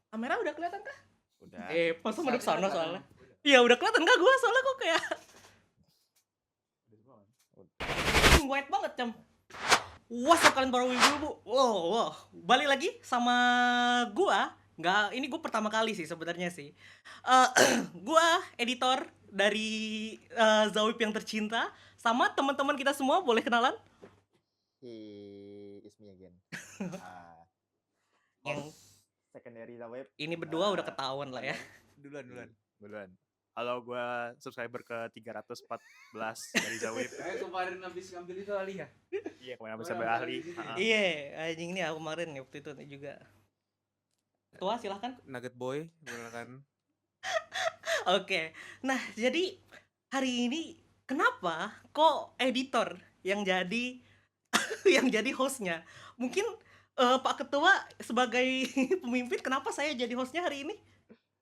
Kamera udah kelihatan kah? Udah. Masa menurut sana soalnya. Iya udah kelihatan kah gua soalnya kok kayak white banget Cam. Wah, kalian baru ibu-ibu. Wow. Balik lagi sama gua. Ini gua pertama kali sih sebenarnya sih. Eh, gua editor dari Zawip yang tercinta sama teman-teman kita semua boleh kenalan? He is me again. Yang Secondary the web. ini berdua udah ketahuan lah ya. Duluan. Halo, gue subscriber ke 314 dari Zawip. Kemarin habis ngambil itu ahli ya? Iya, kemarin bisa berahli. Iya, anjing ini aku kemarin waktu itu juga. Ketua silahkan. Nugget Boy, silakan. Oke. Nah, jadi hari ini kenapa kok editor yang jadi yang jadi hostnya? Mungkin Pak Ketua sebagai pemimpin, kenapa saya jadi hostnya hari ini?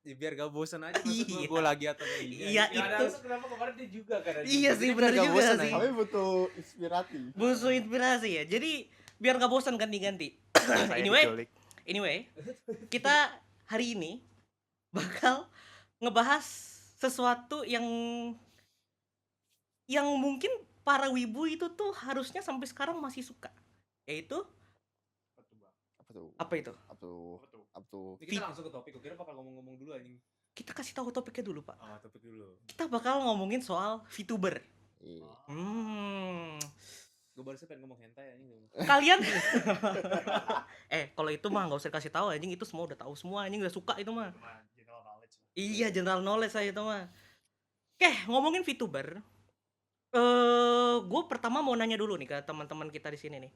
Ya, biar gak bosan aja Iya. gue lagi atau enggak. Iya, itu. Kenapa kemarin dia juga kan? Iya sih, benar juga sih. Kami butuh inspirasi. Butuh inspirasi ya. Jadi biar gak bosan ganti-ganti. Saya diculik. Anyway, kita hari ini bakal ngebahas sesuatu yang mungkin para wibu itu tuh harusnya sampai sekarang masih suka. Yaitu Apa itu? Kita langsung ke topik, gue kira bakal ngomong-ngomong dulu anjing. Kita kasih tahu topiknya dulu, Pak. Topik dulu. Kita bakal ngomongin soal VTuber. Iya. Gue baru pengen ngomong hentai anjing. Kalian kalau itu mah nggak usah kasih tahu anjing, itu semua udah tahu semua anjing, udah suka itu mah. General knowledge. Iya, general knowledge saya itu mah. Oke, ngomongin VTuber. Gue pertama mau nanya dulu nih ke teman-teman kita di sini nih.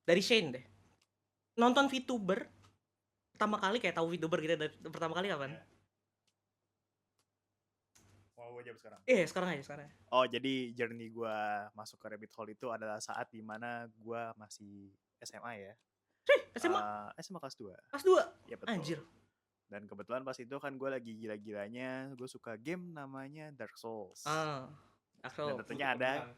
Dari Shane deh. Nonton VTuber pertama kali, kayak tahu VTuber gitu dari pertama kali kapan? Mau gue jawab sekarang? Sekarang aja. Oh, jadi journey gue masuk ke rabbit hole itu adalah saat dimana gue masih SMA ya. SMA? SMA kelas 2. Kelas 2? Ya betul. Anjir. Dan kebetulan pas itu kan gue lagi gila-gilanya, gue suka game namanya Dark Souls. Dan tentunya ada.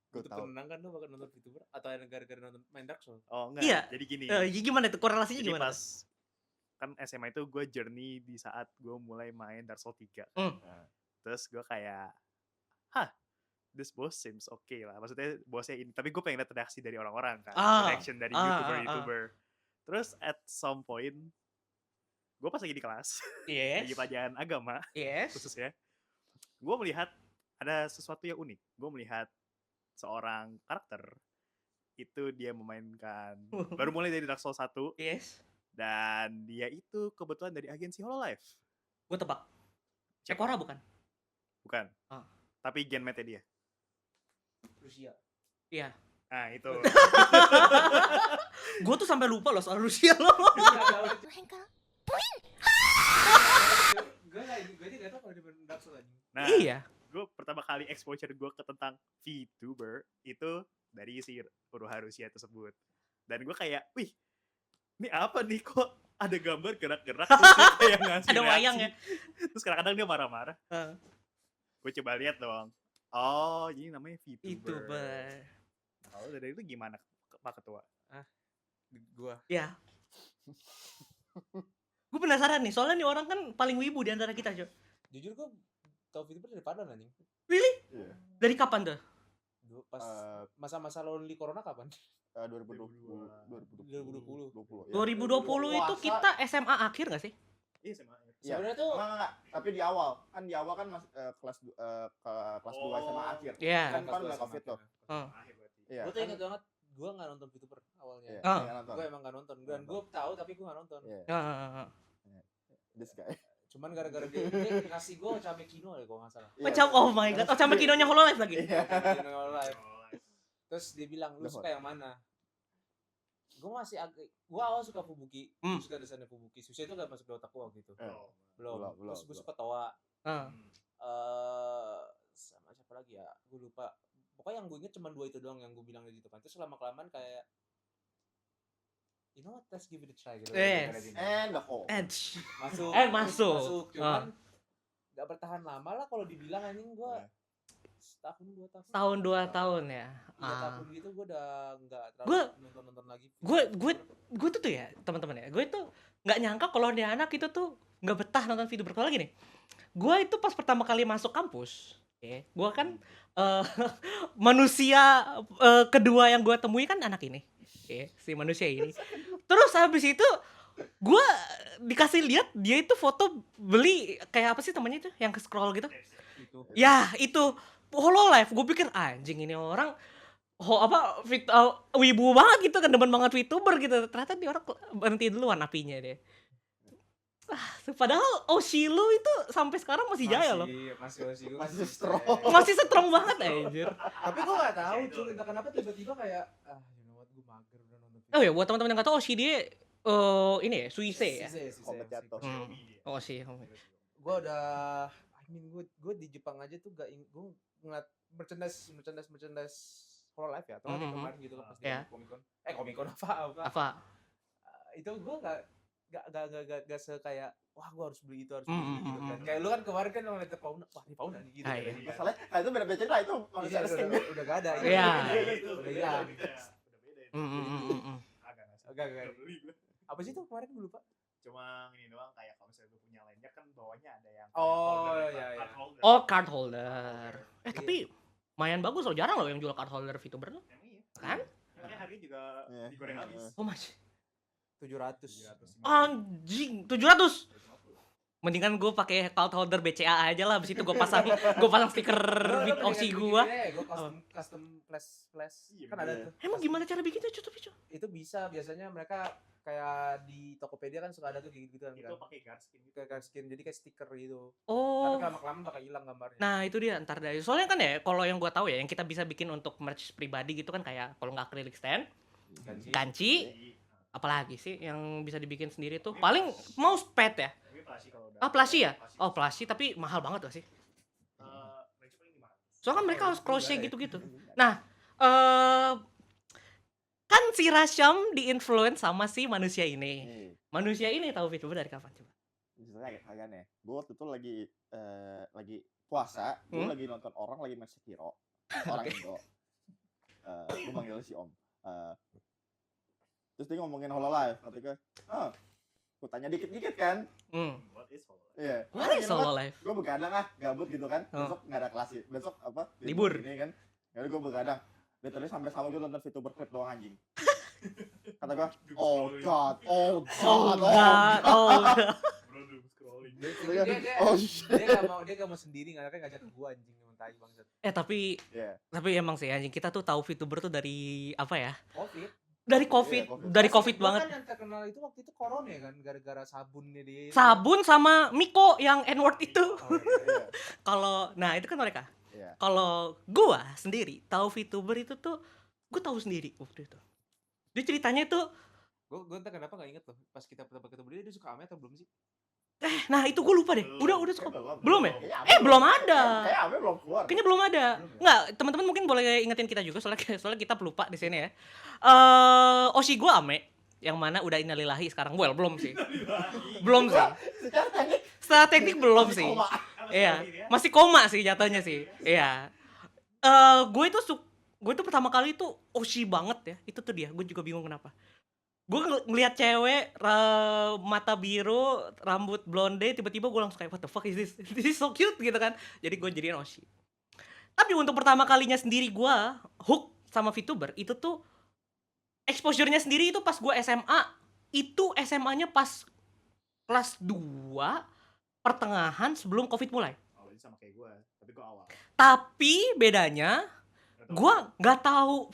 Gue tahu. Tenang kan lu bakal nonton VTuber atau ada gara-gara nonton main Dark Souls? Oh enggak, Iya. jadi gini. Gimana itu korelasinya Jadi gimana? pas kan SMA itu gue journey di saat gue mulai main Dark Souls 3. Nah, terus gue kayak, this boss seems okay lah. Maksudnya bossnya ini, tapi gue pengen lihat reaksi dari orang-orang kan, reaction dari YouTuber. Terus at some point, gue pas lagi di kelas, lagi pelajaran agama, khususnya, gue melihat ada sesuatu yang unik. Gue melihat seorang karakter itu dia memainkan baru mulai dari Dark Souls 1. Dan dia itu kebetulan dari agensi Hololive. Gue tebak. Cekora bukan? Bukan. Tapi genmate dia. Rusia. Iya. Nah, itu. Gue tuh sampai lupa loh soal Rusia loh. Gue tidak tahu kalau di Dark Souls lagi. Nah, iya. Gue pertama kali exposure gue ke tentang VTuber itu dari si Uruha Rusia tersebut. Dan gue kayak, wih, ini apa nih, kok ada gambar gerak-gerak terus dia kayak ngasih ada reaksi. wayang ya. Terus kadang-kadang dia marah-marah. Gue coba lihat dong. Oh, ini namanya VTuber. Kalau dari itu gimana, Pak Ketua? Gua. Ya. Gue penasaran nih, soalnya nih orang kan paling wibu di antara kita, Jo. Jujur gue tau VTuber dari Padang anjing. Really? Iya. Dari kapan tuh? Pas masa-masa lonely corona kapan? 2020. 2020 itu kita SMA akhir nggak sih? Iya, SMA. Sebenarnya tuh enggak, tapi di awal kan kelas 2 SMA akhir. Iya. Kan nggak Covid tuh. Akhir berarti. Iya. gue tuh inget banget, gue nggak nonton VTuber awalnya. Gue emang nggak nonton. Dan gue tahu tapi gue nggak nonton. This guy. Cuman gara-gara dia ngasih gue Ocame Kino ya kalau nggak salah. Oh my god, Ocame Kinonya Hololive lagi. Terus dia bilang, lu suka yang mana? Gue masih gue awal suka Fubuki, suka desainnya Fubuki. Susah itu gak masuk di otak gue gitu. Belum. Terus gue suka Towa. Sama siapa lagi ya? Gue lupa. Pokoknya yang gue inget cuma 2 itu doang yang gue bilang gitu kan. Terus lama-kelamaan kayak, you know what, let's give it a try gitu. And the hole. Masuk. Cuman gak bertahan lama lah kalau dibilang anjing gue. setahun 2 tahun. Tahun 2 tahun ya. 3 tahun gitu gue udah nggak Gua- terlalu nonton lagi. Gue tuh ya teman-teman ya, gue tuh nggak nyangka kalau dia anak itu tuh nggak betah nonton VTuber. Kalau lagi nih, gue itu pas pertama kali masuk kampus, gue kan manusia kedua yang gue temui kan anak ini, si manusia ini. Terus habis itu gue dikasih lihat dia itu foto beli kayak apa sih namanya itu yang ke scroll gitu. Itu. Ya itu Hololive. Gue pikir anjing ini orang wibu banget gitu kan, demen banget VTuber gitu. Ternyata dia orang berhenti duluan apinya dia. Padahal Oshilo itu sampai sekarang masih jaya loh. Masih strong. Masih strong banget anjir. Tapi gue nggak tahu cuy, entah kenapa tiba-tiba kayak you know what, gue mager udah nonton. Oh ya, buat teman-teman yang nggak tahu Oshi dia ini ya, Suise ya. Kompet jatuh. Oh Oshi. Gue udah, gue di Jepang aja tuh gue ngeliat merchandise Hololive ya, atau Mhm. kemarin gitu lah pas di Ya. Comic-Con apa. Apa? Itu gue gak kayak wah gue harus beli itu Mhm, gitu kan. mhm. Kayak lu kan kemarin kan ngeliat Pauna, wah ini Pauna nih gitu. Ah, kan. iya. Masalahnya, nah itu beda cerita itu Iya, manusia udah, skin. udah gak ada. Iya. Udah hilang. Agak Agak. Apa sih tuh kemarin gue lupa. cuma ini doang, kayak kalau misalnya gue punya lainnya kan bawahnya ada yang Oh, holder, iya, iya. card holder. Oh, card holder. Tapi lumayan bagus loh, jarang loh yang jual card holder VTuber tuh. Emang iya. Kan? Makanya harganya juga Iya. digoreng habis. Oh masih. 700. Anjing, 700. Mendingan gue pakai card holder BCA aja lah, abis itu gue pasang stiker with Oshi gue. Gue custom flash Iya, kan ada iya. tuh. Emang gimana cara bikinnya cuy? Itu bisa biasanya mereka kayak di Tokopedia kan suka ada tuh kayak gitu kan. Itu pakai guard skin gitu. Kayak skin, jadi kayak stiker gitu. Oh. Tapi lama-lama bakal hilang gambarnya. Nah itu dia ntar dari. Soalnya kan ya kalau yang gue tahu ya, yang kita bisa bikin untuk merch pribadi gitu kan kayak kalau nggak acrylic stand, kanci, Jadi, apalagi sih yang bisa dibikin sendiri tuh. Paling mousepad ya. tapi plastik kalau udah. Ah plastik ya? Oh plastik tapi mahal banget gak sih? Range paling 500. Soalnya kan mereka harus crochet Enggak ya. gitu-gitu. Nah, kan si Rasham di-influence sama si manusia ini. Nih, Manusia ini tahu VTuber dari kapan coba? misalnya agak aneh. Gue waktu itu lagi puasa, gue Hmm? lagi nonton orang lagi main Sekiro. Orang Indo. Gue manggil si Om. Terus dia ngomongin Hololive, kata gue, gue tanya dikit-dikit kan. What is holder? Iya. What is Hololive? Gue begadang gabut gitu kan. Oh. Besok nggak ada kelas, besok apa? Libur. Ini kan. Jadi gue begadang. Literally sampai sama gue nonton VTuber clip doang anjing. Kata gue, oh god, Oh god, oh god. Bro, doom scrolling. oh shit. Dia gak mau sendiri, anaknya ngajak gua anjing emang tai bangsat. Tapi Iya. emang sih anjing kita tuh tahu VTuber tuh dari apa ya? Covid. Dari COVID, Iya, COVID. dari COVID Bahkan banget. yang terkenal itu waktu itu corona ya kan, gara-gara sabunnya dia. Sabun sama Miko yang N-word itu. Oh, iya. Kalau nah itu kan mereka. Iya. Kalau gua sendiri tahu VTuber itu tuh gua tahu sendiri waktu itu. Dia ceritanya tuh Gue entah kenapa gak inget loh, pas kita pertama ketemu dia suka Ame atau belum sih? nah itu gua lupa deh. Udah suka. Belum ya? Kayaknya Belum ada. Kayak Ame belum keluar. Kayaknya belum ada. Belum ya? Enggak, teman-teman mungkin boleh ingetin kita juga soalnya kita pelupa di sini ya. Oshi gua Ame yang mana udah innalillahi sekarang. Well, belum sih. Belum sih. Secara teknik Secara teknik belum masih sih. koma. Iya, masih koma sih jatuhnya sih. Iya. Gue itu pertama kali itu Oshi banget ya. Itu tuh dia. Gue juga bingung kenapa. Gue ngelihat cewek mata biru, rambut blonde, tiba-tiba gue langsung kayak what the fuck is this? This is so cute gitu kan. Jadi gue jadiin Oshi. Tapi untuk pertama kalinya sendiri gue hook sama VTuber itu tuh exposure-nya sendiri itu pas gue SMA. Itu SMA-nya pas kelas 2 pertengahan sebelum Covid mulai. Oh, ini sama kayak gue, tapi gue awal. Tapi bedanya gue nggak tahu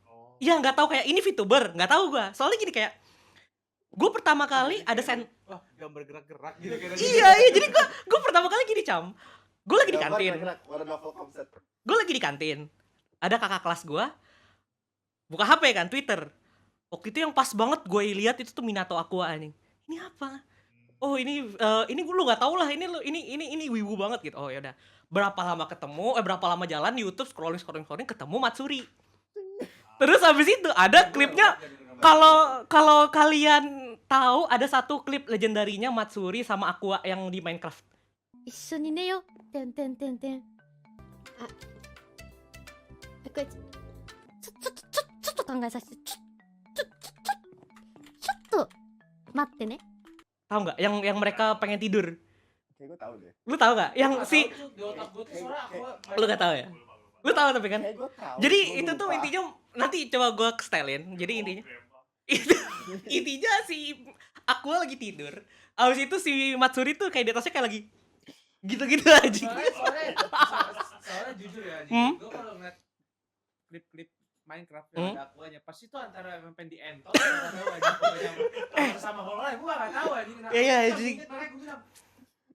Oh. ya nggak tahu kayak ini VTuber, nggak tahu gue. Soalnya gini kayak gue pertama kali ada Wah, gambar gerak-gerak gitu kan. iya jadi gue pertama kali gini Cam. Gue lagi di kantin. What a novel concept. Gue lagi di kantin. Ada kakak kelas gue buka HP kan Twitter. Waktu itu yang pas banget gue lihat itu tuh Minato Aqua anjing. Ini apa? Oh ini lu nggak tahu lah ini wibu banget gitu. Oh ya udah. Berapa lama jalan di YouTube scrolling ketemu Matsuri. Terus habis itu ada klipnya. Kalau kalian tahu ada satu klip legendarinya Matsuri sama Aqua yang di Minecraft. 一緒に寝よう。てんてんてんてん。あ、回ちょっと考えさせてちょっと待ってね。 Tahu nggak yang mereka pengen tidur? Kayak gue tahu deh. Lu tahu nggak? Yang Gua si tahu tuh, di otak gua tuh soalnya lu nggak tahu ya? Lu tahu tapi kan? Kayak gue tahu. Jadi gua itu tuh lupa. intinya nanti coba gue setelin. Jadi intinya itu intinya si Aqua lagi tidur. Abis itu si Matsuri tuh kayak di atasnya kayak lagi gitu-gitu aja. soalnya jujur ya, gue kalau ngeliat klip-klip Minecraft yang ada akuanya, pasti itu antara emang pengen dientot atau nggak tahu aja pokoknya sama HoloLive, gue nggak tahu aja. Iya, anjing. Gue bilang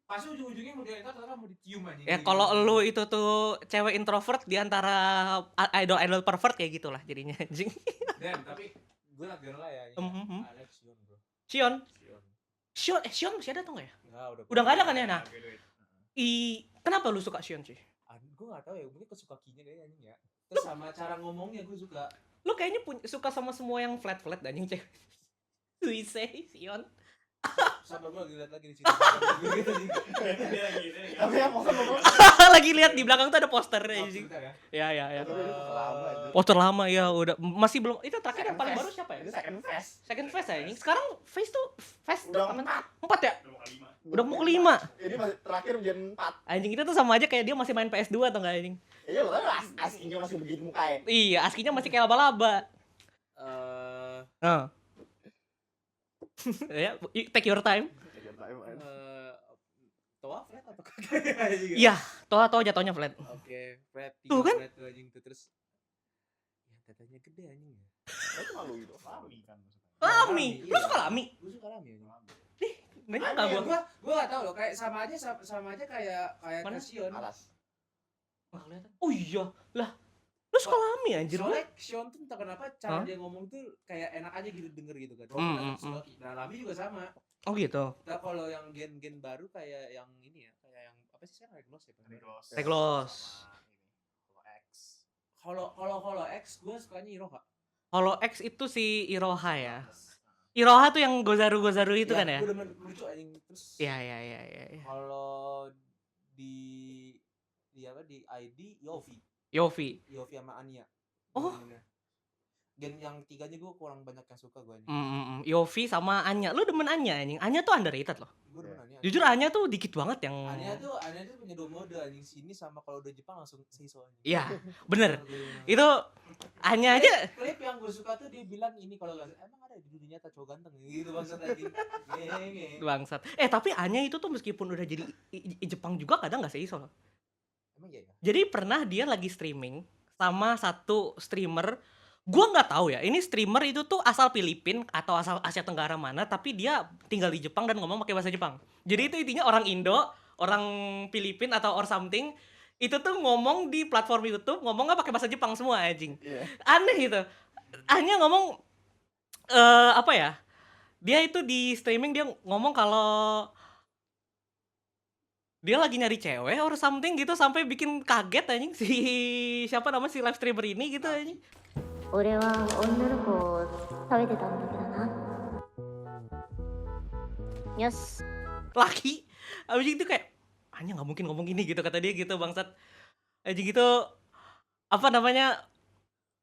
pasti ujung-ujungnya mau dientot atau mau dicium aja. Ya kalau lu itu tuh cewek introvert di antara idol pervert kayak gitulah jadinya anjing. Dan tapi gue nak lah ya. Alex Sion bro. Sion Sion masih ada tuh nggak ya? Nggak, Udah nggak ada kan ya? Nah, kenapa lu suka Sion sih? Gue nggak tahu ya, mungkin kesuka kinya kayaknya anjing ya. Terus sama cara ngomongnya gue suka. Lu kayaknya suka sama semua yang flat anjing cewek. Suisei, Sion. Sabar gue lagi lihat lagi di situ. Tapi yang maksud gue Lagi lihat di belakang tuh ada poster anjing. Ya. lama itu. Poster lama ya udah masih belum. Itu terakhir yang paling baru siapa ya? Itu second phase. Second phase ya anjing. Sekarang phase tuh Udah kapan? 4. 4 ya? Udah mau ke 5. Ini masih terakhir gen 4. Anjing kita tuh sama aja kayak dia masih main PS2 atau enggak anjing? Iya lo kan aslinya masih begitu mukanya. Iya, askinya masih kayak laba-laba. Ya, take your time. Toa flat atau kagak? Iya, toa jatuhnya flat. Oke, flat. Tuh kan? Flat tuh anjing tuh terus. Ya tetenya gede anjing ya. Itu malu gitu. Lami kan maksudnya. Lami. Lami, Lu iya. suka Lami? Gue suka Lami anjing. Nanya Anjing, enggak gua? gua gak tau loh, kayak sama aja kayak Mana? Sion. Alas. Nggak kelihatan. Oh iya. Lah, lu suka Lami anjir lu? Soalnya Sion tuh entah kenapa cara Hah? dia ngomong tuh kayak enak aja gitu denger gitu kan. Nah, Lami juga sama. Oh gitu. Nah, kalau yang gen baru kayak yang ini ya, kayak yang apa sih sekarang Reglos ya? Reglos. Kalau X gue sukanya Iroha. Kalau X itu si Iroha ya. Iroha tuh yang gozaru itu kan ya? Gue demen lucu anjing terus. Iya. Kalau di ID Yofi. Yofi sama Anya. Oh. Gen yang tiganya gue kurang banyak yang suka gue anjing. Yofi sama Anya. Lu demen Anya anjing. Anya tuh underrated loh. Gue demen Anya. Jujur Anya tuh dikit banget yang Anya tuh punya dua mode anjing, sini sama kalau udah Jepang langsung seiso anjing. Iya, bener. Itu Anya aja. Klip yang gue suka tuh dia bilang ini kalau enggak emang ada di dunia nyata cowok ganteng gitu bangsat anjing. Bangsat. Tapi Anya itu tuh meskipun udah jadi Jepang juga kadang enggak seiso loh. Emang iya ya? Jadi pernah dia lagi streaming sama satu streamer. Gua nggak tahu ya, ini streamer itu tuh asal Filipina atau asal Asia Tenggara mana, tapi dia tinggal di Jepang dan ngomong pakai bahasa Jepang. Jadi itu intinya orang Indo, orang Filipina atau or something, itu tuh ngomong di platform YouTube, ngomongnya pakai bahasa Jepang semua anjing. Iya. Aneh gitu. Hanya ngomong apa ya? Dia itu di streaming dia ngomong kalau dia lagi nyari cewek or something gitu sampai bikin kaget anjing si siapa namanya si live streamer ini gitu anjing. 俺は女の子を食べてたんだけどな。よし。 Laki abis itu kayak hanya nggak mungkin ngomong gini gitu kata dia gitu bangsat aja gitu apa namanya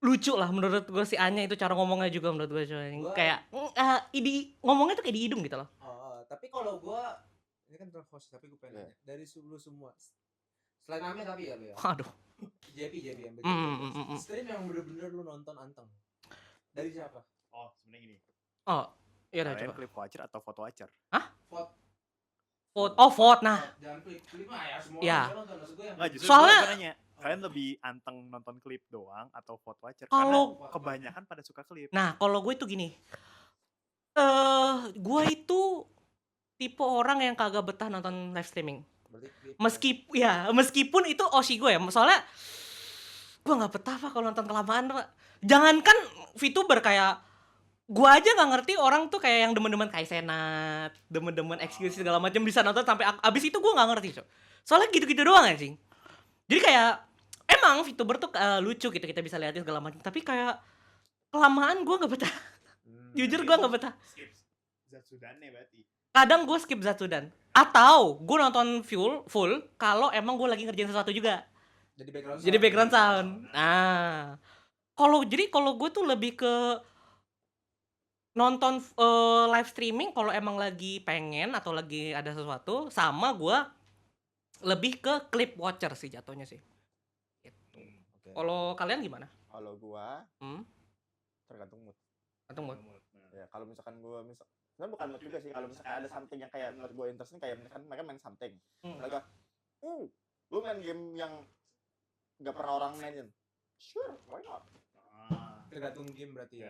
lucu lah menurut gue si Anya itu cara ngomongnya juga menurut gue kayak ngomongnya tuh kayak di hidung gitu loh. Tapi kalau gue ini kan host tapi gue pengen nanya dari lu semua selain Ame tapi ya lu ya. Aduh. JP yang stream yang bener-bener lu nonton anteng dari siapa? Oh sebenarnya gini. Oh iya udah Kalian coba. klip watcher atau foto watcher? Vote nah. Jangan klip mah ya semua Ya. orang nonton maksud gue yang Nggak, justru Soalnya- gue nanya, kalian lebih anteng nonton klip doang atau foto watcher? Kalau- Karena kebanyakan pada suka klip. Nah kalau gue itu gini gue itu tipe orang yang kagak betah nonton live streaming. berarti klip. Meskipun itu osi gue ya, soalnya gue nggak betah pak kalau nonton kelamaan pak. Jangankan VTuber kayak gue aja nggak ngerti orang tuh kayak yang demen-demen Kaizenat, demen-demen excuse segala macam bisa nonton sampai abis itu gue nggak ngerti so. Soalnya gitu-gitu doang anjing. Jadi kayak emang VTuber tuh lucu gitu kita bisa liatin segala macam, tapi kayak kelamaan gue nggak betah. Jujur gue nggak betah. Skip Zatsudannya berarti. Kadang gue skip Zatsudan atau gue nonton full kalau emang gue lagi ngerjain sesuatu juga. Jadi background sound. Nah, kalau gue tuh lebih ke nonton live streaming kalau emang lagi pengen atau lagi ada sesuatu, sama gue lebih ke clip watcher sih jatuhnya sih. Gitu. Oke. Kalau kalian gimana? Kalau gua Hmm? tergantung mood. Atau mood? Ya, kalau misalkan gua sebenarnya bukan mood juga sih, kalau misalkan ada something yang kayak menurut gua interesting, kayak misalkan mereka main something. Mereka, lu main game yang nggak pernah orang mainin. Sure, why not? Tergantung game berarti ya.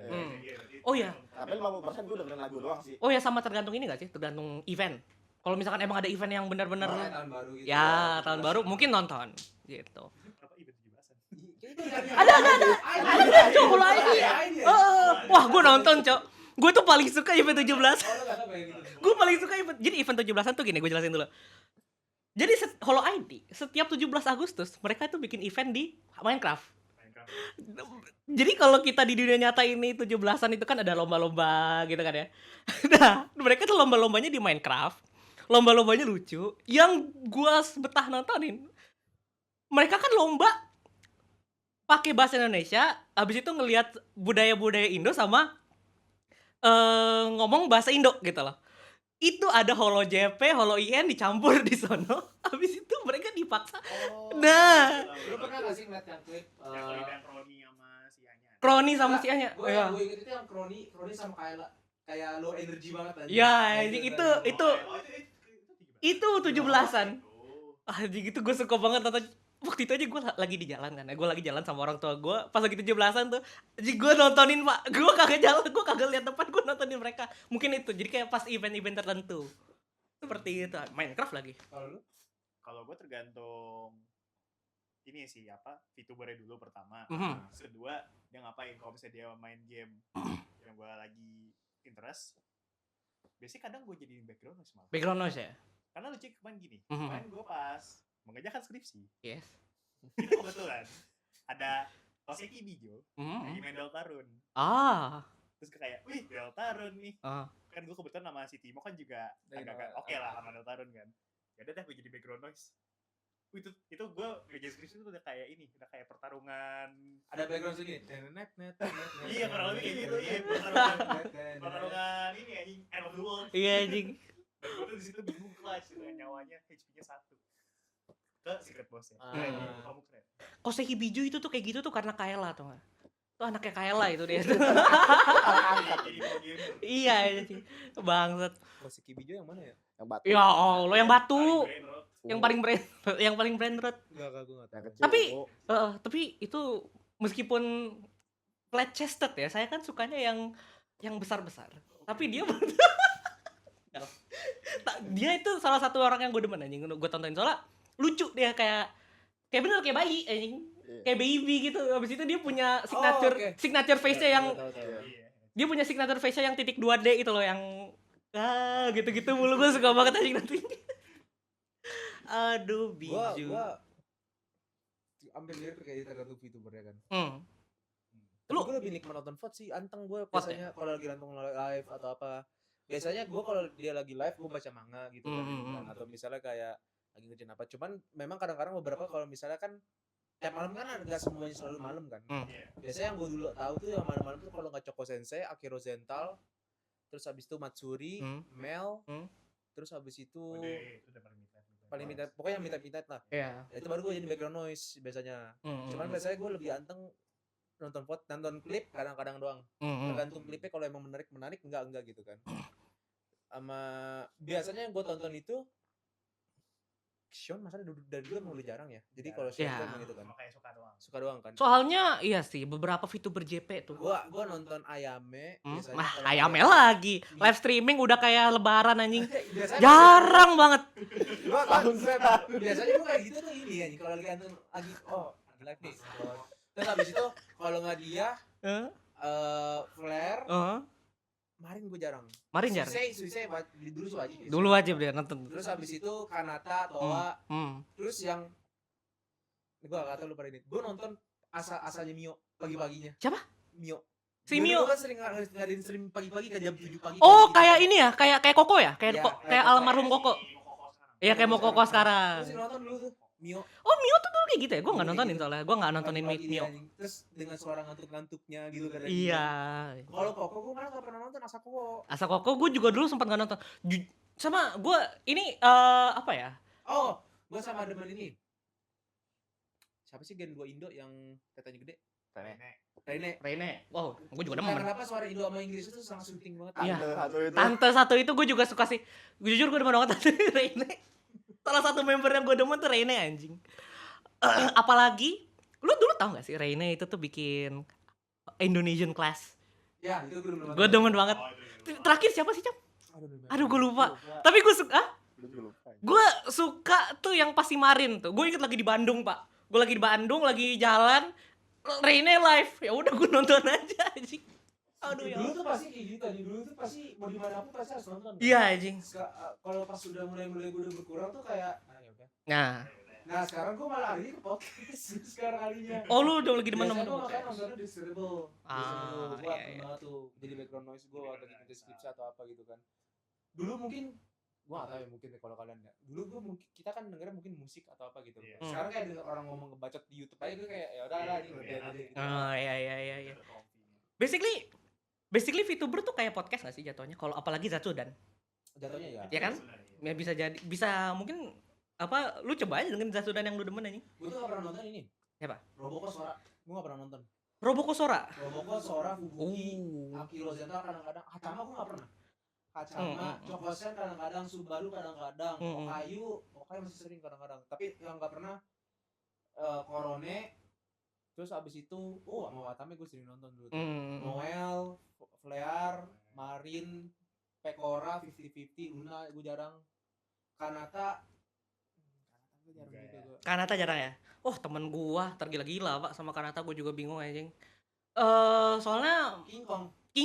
Oh ya. Tapi 50% gua dengerin lagu doang sih. Oh ya, sama tergantung ini gak sih? Tergantung event. Kalau misalkan emang ada event yang benar-benar Kayak tahun baru gitu. ya tahun baru mungkin nonton gitu. Apa event 17-an? Ada. Cok, kalau ID. Wah, gue nonton, Cok. Gue tuh paling suka event 17. Oh, lu nggak tahu kayak gitu. Gue paling suka event. Jadi event 17-an tuh gini, gue jelasin dulu. Jadi Hollow ID setiap 17 Agustus mereka tuh bikin event di Minecraft. Jadi kalau kita di dunia nyata ini 17-an itu kan ada lomba-lomba gitu kan ya. Nah, mereka tuh lomba-lombanya di Minecraft. Lomba-lombanya lucu. Yang gua betah nontonin. Mereka kan lomba pakai bahasa Indonesia, habis itu ngelihat budaya-budaya Indo sama ngomong bahasa Indo gitu loh. Itu ada Holo JP, Holo IN dicampur di sono. Habis itu mereka dipaksa. Nah, Lu pernah nggak sih ngeliat yang klip Yang event Roni sama si Anya. Kroni sama si Anya. gue yang gue inget itu yang Kroni sama kayak low energy banget aja. Ya, Gitu, itu 17-an. Anjing itu gue suka banget nonton. Waktu itu aja gue lagi di jalan kan. Gue lagi jalan sama orang tua gue. Pas lagi 17-an tuh. Anjing gue nontonin, Pak. Gue kagak jalan, gue kagak lihat depan, gue nontonin mereka. Mungkin itu. Jadi kayak pas event-event tertentu. Seperti itu. Minecraft lagi. Kalau lu? Kalau gue tergantung ini sih apa VTubernya dulu pertama. Kedua dia ngapain, kalau misalnya dia main game yang gue lagi interest, biasanya kadang gue jadi background noise malah. Background noise ya? Karena lucu kemarin gini, kemarin gue pas mengerjakan skripsi, Yes. itu kebetulan ada Koseki Bijo lagi main Deltarune. Terus gue kayak, wih Deltarune nih. Kan gue kebetulan sama si Timo kan juga agak-agak oke lah sama Deltarune kan. Yaudah deh gue jadi background noise. Itu gue kerja skripsi itu udah kayak ini, udah kayak pertarungan. Ada background segini. Iya, kurang lebih kayak gitu. Iya, pertarungan ini anjing, End of the World. Iya anjing. Dan gue tuh di situ bingung clutch dengan nyawanya HP-nya 1. Ke secret boss-nya. Kamu keren. Koseki Biju itu tuh kayak gitu tuh karena Kaela tuh nggak? Tuh anaknya Kaela itu dia. Iya anjing. Bangsat. Koseki Bijo yang mana ya? Yang batu. Ya Allah, yang batu. Brain rot. Yang paling brand road. Enggak, gue enggak Yang tahu. kecil. Tapi itu meskipun flat chested ya, saya kan sukanya yang besar-besar. Tapi dia dia itu salah satu orang yang gue demen anjing. Gue tontonin soalnya lucu dia kayak bener kayak bayi anjing. Kayak baby gitu. Habis itu dia punya signature face-nya yang dia punya signature face-nya yang titik 2D itu loh yang gitu-gitu mulu. Gue suka banget anjing nanti. Aduh, Biju. Gua ambil lirik kayak tergantung VTubernya kan. Lu Gue lebih nikmat nonton VOD sih, anteng gue VOD biasanya kalau lagi nonton live atau apa. Biasanya gue kalau dia lagi live gue baca manga gitu kan. Atau misalnya kayak lagi ngerjain apa. Cuman memang kadang-kadang beberapa kalau misalnya kan tiap malam kan nggak semuanya selalu malam kan. Biasanya yang gue dulu tahu tuh yang malam-malam tuh kalau nggak Choco Sensei, Akiro Zental, terus habis itu Matsuri, Mel, terus habis itu paling midnight, pokoknya yang midnight lah. Iya. Itu baru gue jadi background noise biasanya. Cuman biasanya gue lebih anteng nonton VOD, nonton klip kadang-kadang doang. Tergantung klipnya, kalau emang menarik enggak gitu kan. Sama biasanya yang gue tonton itu Shion, masalah dari dulu emang udah jarang ya. Jadi kalau Shion tuh emang gitu kan. Makanya Suka doang kan. Soalnya iya sih beberapa VTuber JP tuh. Gua nonton Ayame biasanya. kalau Ayame lagi. Live streaming udah kayak lebaran anjing. biasanya Jarang banget. gua biasanya gua kayak gitu tuh ini anjing kalau lagi lagi live nih. Terus habis itu kalau nggak dia Flare, kemarin gue jarang. Suisei dulu wajib. Dulu wajib dia nonton. Terus habis itu Kanata, Towa. Terus yang gue gak tau lupa ini. Gue nonton asanya Mio pagi-paginya. Siapa? Mio. Si Mio. Gue kan sering ngadain stream pagi-pagi ke jam 7 pagi. Oh, kayak ini ya, kayak Koko ya? Kayak Iya, kayak kayak almarhum Koko. Iya, kayak mau Koko sekarang. Gue sering nonton dulu tuh. Mio. Oh, Mio tuh dulu kayak gitu ya? Gue nggak Dulu nontonin gitu. soalnya. Gue nggak nontonin Pagi-pagi dia, Mio. anjing. Terus dengan suara ngantuk-ngantuknya gitu kan. Iya. Kalau Koko gue malah gak pernah nonton Asakoko. Asakoko gue juga dulu sempat nggak nonton. Sama gue ini apa ya? Oh, gue sama demen ini. Siapa sih Gen 2 Indo yang tetenya gede? Rene. Rene. Oh, gue juga Entah demen. kenapa suara Indo sama Inggris itu sangat syuting banget. Iya. Satu itu. Tante satu itu gue juga suka sih. Jujur gue demen banget tante Rene. Salah satu member yang gue demen tuh Rene anjing. Apalagi lu dulu tau gak sih Rene itu tuh bikin Indonesian Class. Ya, itu gue demen Gue demen banget. Terakhir siapa sih, Cam? Aduh gue lupa. Lupa. Tapi gue suka Lu juga lupa. gue suka tuh yang pas si Marin tuh. Gue inget lagi di Bandung, Pak. Gue lagi di Bandung, lagi jalan Rene live. Ya udah gue nonton aja anjing. Aduh ya. Dulu tuh pasti kayak gitu tadi. Dulu tuh pasti mau di mana pun pasti harus nonton. Iya anjing. Kalau pas sudah mulai gue udah berkurang tuh kayak ya udah. Nah, Sekarang gue malah hari ini ke podcast sekarang kalinya. oh lu udah lagi demen Biasanya nonton gue makanya podcast. nontonnya Disturbable. Ah, Gue iya, iya. banget tuh jadi background noise gue atau di skripsi atau apa gitu kan. Dulu mungkin gue gak tahu ya mungkin kalau kalian ya. Dulu gue mungkin kita kan dengernya mungkin musik atau apa gitu. Iya. Sekarang kayak denger orang ngomong ngebacot di YouTube aja gue kayak ya udah lah ini ngertiin aja gitu. Oh iya. Basically VTuber tuh kayak podcast gak sih jatuhnya? Kalau apalagi Zatsudan. Jatuhnya ya. Ya kan? Ya bisa jadi, bisa mungkin apa lu coba aja dengan Zatsudan yang lu demen anjing. Gue tuh gak pernah nonton ini. Siapa? Roboko Sora. Gue gak pernah nonton. Roboko Sora. Roboko Sora, Fubuki, Oh. Akiro Zenta kadang-kadang. Hachama gue gak pernah. Hachama, Chokosen kadang-kadang, Subaru kadang-kadang, Okayu masih sering kadang-kadang. Tapi yang gak pernah Korone. Terus abis itu, sama Watame gue sering nonton dulu. Noel, Flare, Marin, Pekora, 50-50, Luna gue jarang. Kanata gue jarang juga gue. Kanata jarang ya? Oh temen gua tergila-gila pak sama Kanata, gue juga bingung anjing. Soalnya King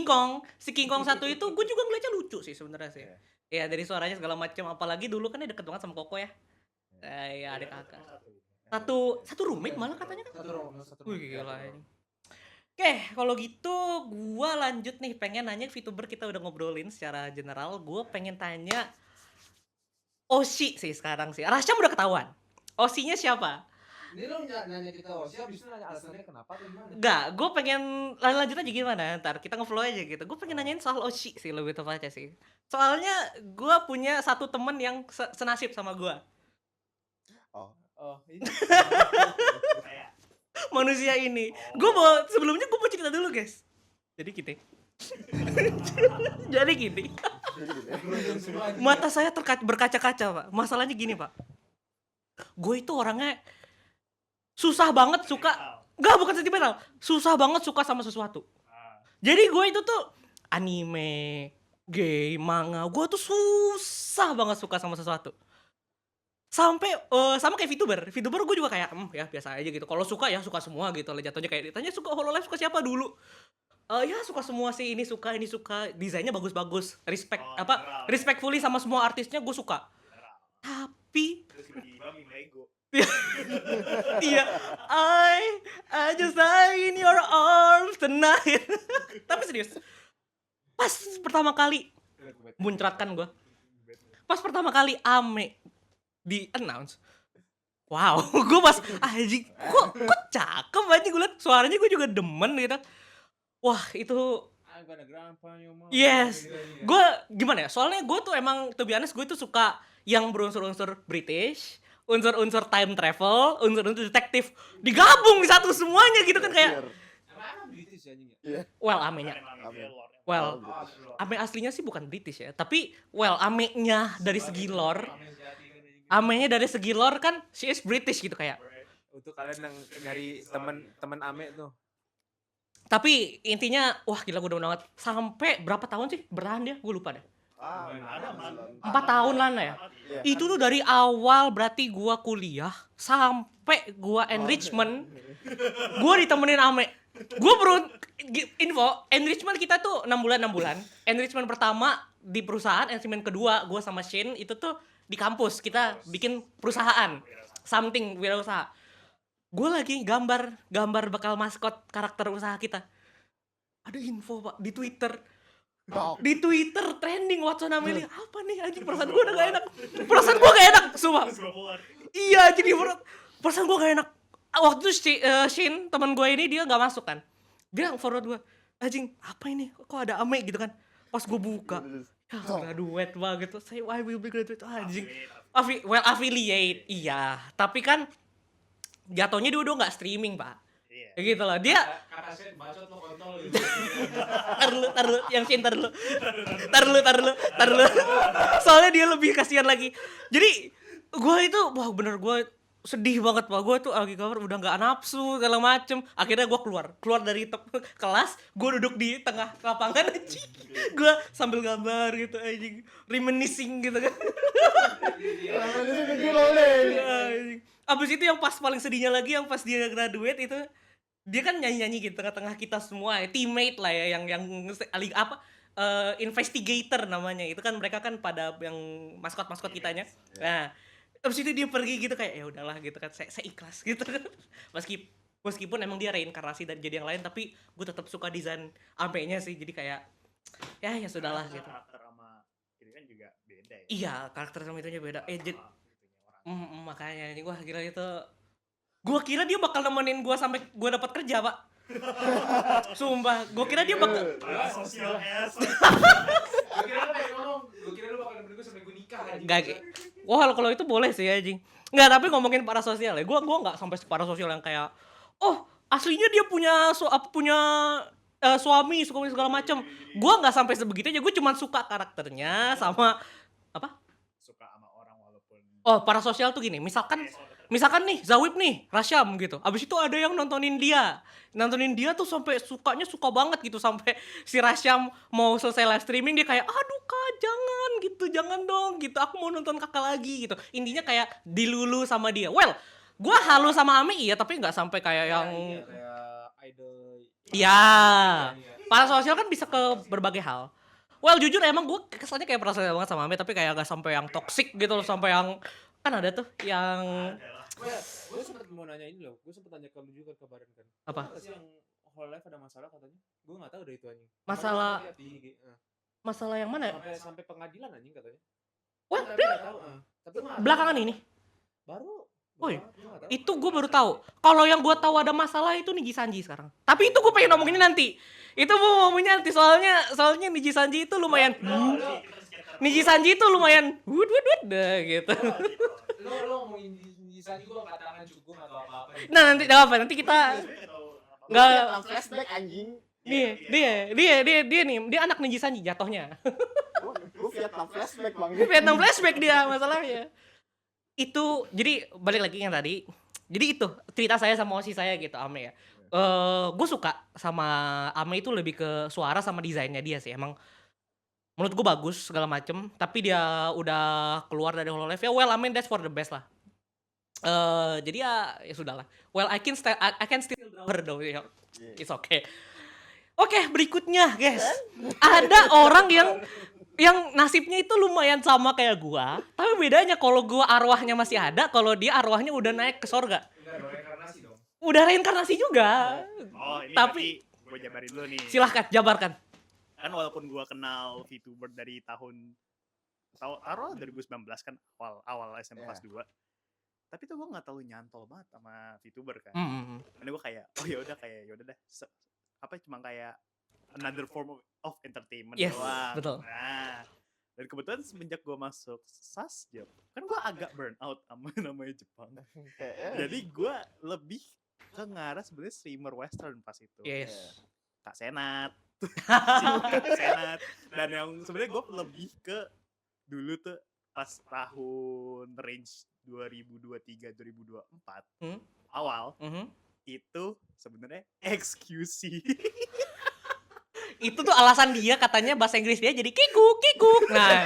Kong. si King Kong satu itu gue juga ngeliatnya lucu sih sebenarnya sih. Ya dari suaranya segala macam, apalagi dulu kan dia deket banget sama Koko ya. Ya adik kakak. Satu roommate malah katanya kan. Satu Wih gila ini. Oke, kalau gitu gua lanjut nih, pengen nanya VTuber kita udah ngobrolin secara general, gua pengen tanya Oshi sih sekarang sih. Rasyam udah ketahuan. Oshinya siapa? Ini lo nanya kita Oshi, abis itu nanya alasannya kenapa atau gimana? Enggak, gue pengen lanjut aja gimana, ntar kita nge-flow aja gitu. Gue pengen nanyain soal Oshi sih lebih tepatnya sih. Soalnya gue punya satu temen yang senasib sama gue. Oh, ini. Manusia ini. Sebelumnya gue mau cerita dulu guys. Jadi gini. Jadi gini. Mata saya berkaca-kaca pak. Masalahnya gini pak. Gue itu orangnya susah banget suka. Enggak, bukan sentimental. Susah banget suka sama sesuatu. Jadi gue itu tuh anime, game, manga. Gue tuh susah banget suka sama sesuatu. Sampai sama kayak VTuber gue juga kayak ya biasa aja gitu. Kalau suka ya suka semua gitu. Jatuhnya kayak ditanya suka Hololive suka siapa dulu? Ya suka semua sih, ini suka, desainnya bagus-bagus, respectfully sama semua artisnya gue suka. Tapi iya, I just die in your arms tonight. Tapi serius, pas pertama kali muncratkan gue, pas pertama kali Ame di announce, wow, gue pas anjing, kok cakep anjing, gue liat suaranya gue juga demen gitu. Wah itu yes, gue gimana ya? Soalnya gue tuh emang to be honest, gue tuh suka yang berunsur-unsur British, unsur-unsur time travel, unsur-unsur detektif digabung di satu semuanya gitu kan kayak. Emang British anjing ya? Well, Amenya. Well, Ame aslinya sih bukan British ya, tapi Amenya dari segi lore. Amenya dari segi lore kan she is British gitu kayak. Untuk kalian yang nyari temen Ame tuh. Tapi intinya wah gila gue demen banget. Sampai berapa tahun sih bertahan dia? Gue lupa deh. 4 tahun lah ya. Itu tuh dari awal berarti gua kuliah sampai gua enrichment. Gua ditemenin Ame. Gua info, enrichment kita tuh 6 bulan. Enrichment pertama di perusahaan, enrichment kedua gua sama Shin itu tuh di kampus. Kita bikin perusahaan. Something wirausaha. Gua lagi gambar bakal maskot karakter usaha kita. Ada info Pak di Twitter. Di Twitter trending Watson Amelia. Apa nih anjing, perasaan gue udah gak enak. Sumpah. Iya, jadi perasaan gue gak enak. Waktu itu Shin, teman gue ini dia nggak masuk kan. Dia forward gue, anjing apa ini? Kok ada Ame gitu kan? Pas gue buka, ya graduate banget. Saya why will be graduate anjing. Affiliate, iya. Tapi kan jatuhnya dia udah nggak streaming pak. Iya. Ya gitu loh. Dia Kata Shen bacot lo kontol gitu. tar lu, yang Shin tar lu. Soalnya dia lebih kasihan lagi. Jadi gue itu wah bener gue sedih banget pak. Gue tuh lagi kamar udah nggak nafsu segala macem. Akhirnya gue keluar dari kelas. Gue duduk di tengah lapangan anjing. Gue sambil gambar gitu anjing, reminiscing gitu kan. Anjing. Abis itu yang pas paling sedihnya lagi yang pas dia graduate itu dia kan nyanyi-nyanyi gitu tengah-tengah kita semua ya, teammate lah ya yang apa investigator namanya. Itu kan mereka kan pada yang maskot kitanya. Nah, abis itu dia pergi gitu kayak ya udahlah gitu kan, saya ikhlas gitu. Meskipun emang dia reinkarnasi dan jadi yang lain, tapi gue tetap suka desain Ame-nya sih. Jadi kayak ya sudahlah gitu. Karakter sama ini kan juga beda ya. Iya, karakter sama itunya beda. Makanya ini gua gila itu. Gua kira dia bakal nemenin gua sampai gua dapat kerja, Pak. Sumpah, gua kira dia bakal Sosial S. Gue kira lu bakal nemenin gue sampai gue nikah aja. enggak. Wah, kalau itu boleh sih anjing. Enggak, tapi ngomongin parasosial ya. Gua enggak sampai parasosial yang kayak oh, aslinya dia punya suami segala macam. Gua enggak sampai sebegitunya. Gua cuma suka karakternya sama apa? Suka sama orang walaupun Oh, parasosial tuh gini. Misalkan nih Zawib nih, Rasyam gitu. Abis itu ada yang nontonin dia tuh sampai suka banget gitu, sampai si Rasyam mau selesai live streaming dia kayak aduh kak jangan dong gitu, aku mau nonton kakak lagi gitu. Intinya kayak dilulu sama dia. Well, gua halu sama Ami iya, tapi nggak sampai kayak yang kayak idol. ya parasosial kan bisa ke berbagai hal. Well, jujur emang gue kesannya kayak parasosial banget sama Ami, tapi kayak gak sampai yang toxic gitu loh, sampai yang kan ada tuh yang Gue sempet mau nanya ini loh, gue sempet tanya ke lu juga kemarin kan. Apa? Apa sih yang whole life ada masalah katanya? Gue nggak tahu deh itu anjing. Masalah- Kemarin gua liat di IG, masalah yang mana? sampai pengadilan anjing katanya. Wah, Tapi nggak tahu. Tapi gua nggak belakangan tahu. ini. Baru. Oh iya. Gua nggak tahu. Itu gue baru tahu. Kalau yang gue tahu ada masalah itu Niji Sanji sekarang. Tapi itu gue pengen ngomongin nanti. Itu gue ngomongin nanti soalnya Niji Sanji itu lumayan. Niji Sanji itu lumayan. Wud dah gitu. Lo ngomongin di sana gue nggak tangan cukup atau apa-apa. Nah nanti kita nggak. Flashback anjing. Dia nih, dia anak Niji Sanji jatuhnya. Gue Vietnam flashback bang. Vietnam flashback dia masalahnya. Itu jadi balik lagi yang tadi. Jadi itu cerita saya sama Osi saya gitu Ame ya. Gue suka sama Ame itu lebih ke suara sama desainnya dia sih. Emang menurut gue bagus segala macem. Tapi dia udah keluar dari Hololive ya. Well, I mean that's for the best lah. Jadi ya sudahlah. Well, I can still draw her though. It's okay. Oke, berikutnya guys. Ada orang yang nasibnya itu lumayan sama kayak gua, tapi bedanya kalau gua arwahnya masih ada, kalau dia arwahnya udah naik ke sorga. Udah reinkarnasi dong. Udah reinkarnasi juga. Oh, ini Tapi- gue jabarin dulu nih. Silahkan, jabarkan. Kan walaupun gue kenal VTuber dari tahun awal 2019 kan awal SMA kelas 2. Tapi tuh gue nggak terlalu nyantol banget sama VTuber kan. Karena gue kayak oh ya udah dah. Cuma kayak another form of entertainment Yes, doang. betul. Nah, dan kebetulan semenjak gue masuk Sasjep, kan gue agak burn out sama namanya Jepang. Jadi gue lebih ke ngarah sebenarnya streamer western pas itu. Yes. Kak Senat. Kak Senat. Dan yang sebenarnya gue lebih ke dulu tuh pas tahun range 2023-2024 awal itu sebenarnya XQC. Itu tuh alasan dia katanya bahasa Inggris dia jadi kikuk. Nah,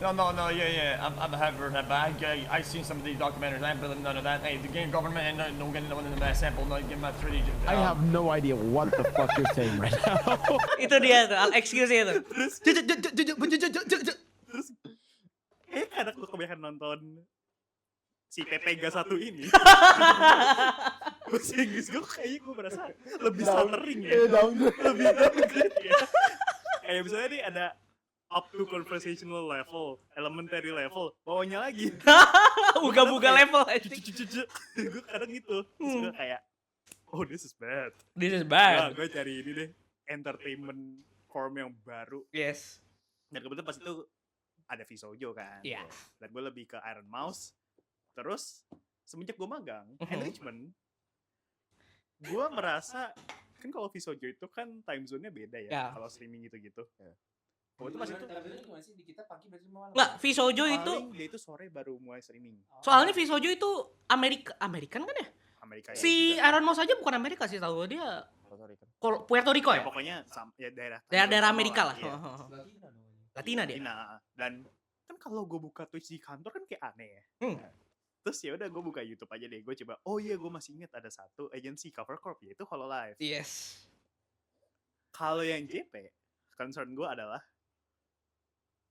No, yeah. I've heard that, but I've seen some of these documentaries. I ain't believe none of that. Hey, the game government and no getting no one in the bad sample, no give my 3D. I have no idea what the fuck you're saying right now. itu dia tuh, excuse itu. Terus karena gue kebanyakan nonton si Pepega 1 ini. Bahasa Inggris gue kayaknya gue merasa lebih stuttering ya. Lebih downgrade ya. Kayak misalnya nih ada up to conversational level, elementary level, bawahnya lagi. Uga-buga level anjing. Gue kadang gitu. Terus gue kayak, oh this is bad. This is Ya, bad. gue cari ini deh, entertainment form yang baru. Yes. Dan kebetulan pas itu ada Visojo kan. Iya. Dan gue lebih ke Iron Mouse. Terus semenjak gue magang, enrichment, gue merasa kan kalau Visojo itu kan time zone-nya beda ya. Ya. Kalau streaming gitu-gitu. Oh, itu pas itu gimana sih di kita pagi berarti malam? Enggak, Visojo itu paling dia itu sore baru mulai streaming. soalnya Visojo itu Amerikan kan ya? Amerika ya Si juga. Iron Mouse aja bukan Amerika sih, tahu dia Puerto Rican. Puerto Rico Ya, ya? pokoknya ya Daerah-daerah Amerika lah. Iya. Latina dong. Latina dia. Latina. Dan kan kalau gue buka Twitch di kantor kan kayak aneh ya. Terus ya udah gue buka YouTube aja deh. Gue coba. Oh iya, gue masih ingat ada satu agency cover corp yaitu Hololive. Yes. Kalau yang JP, concern gue adalah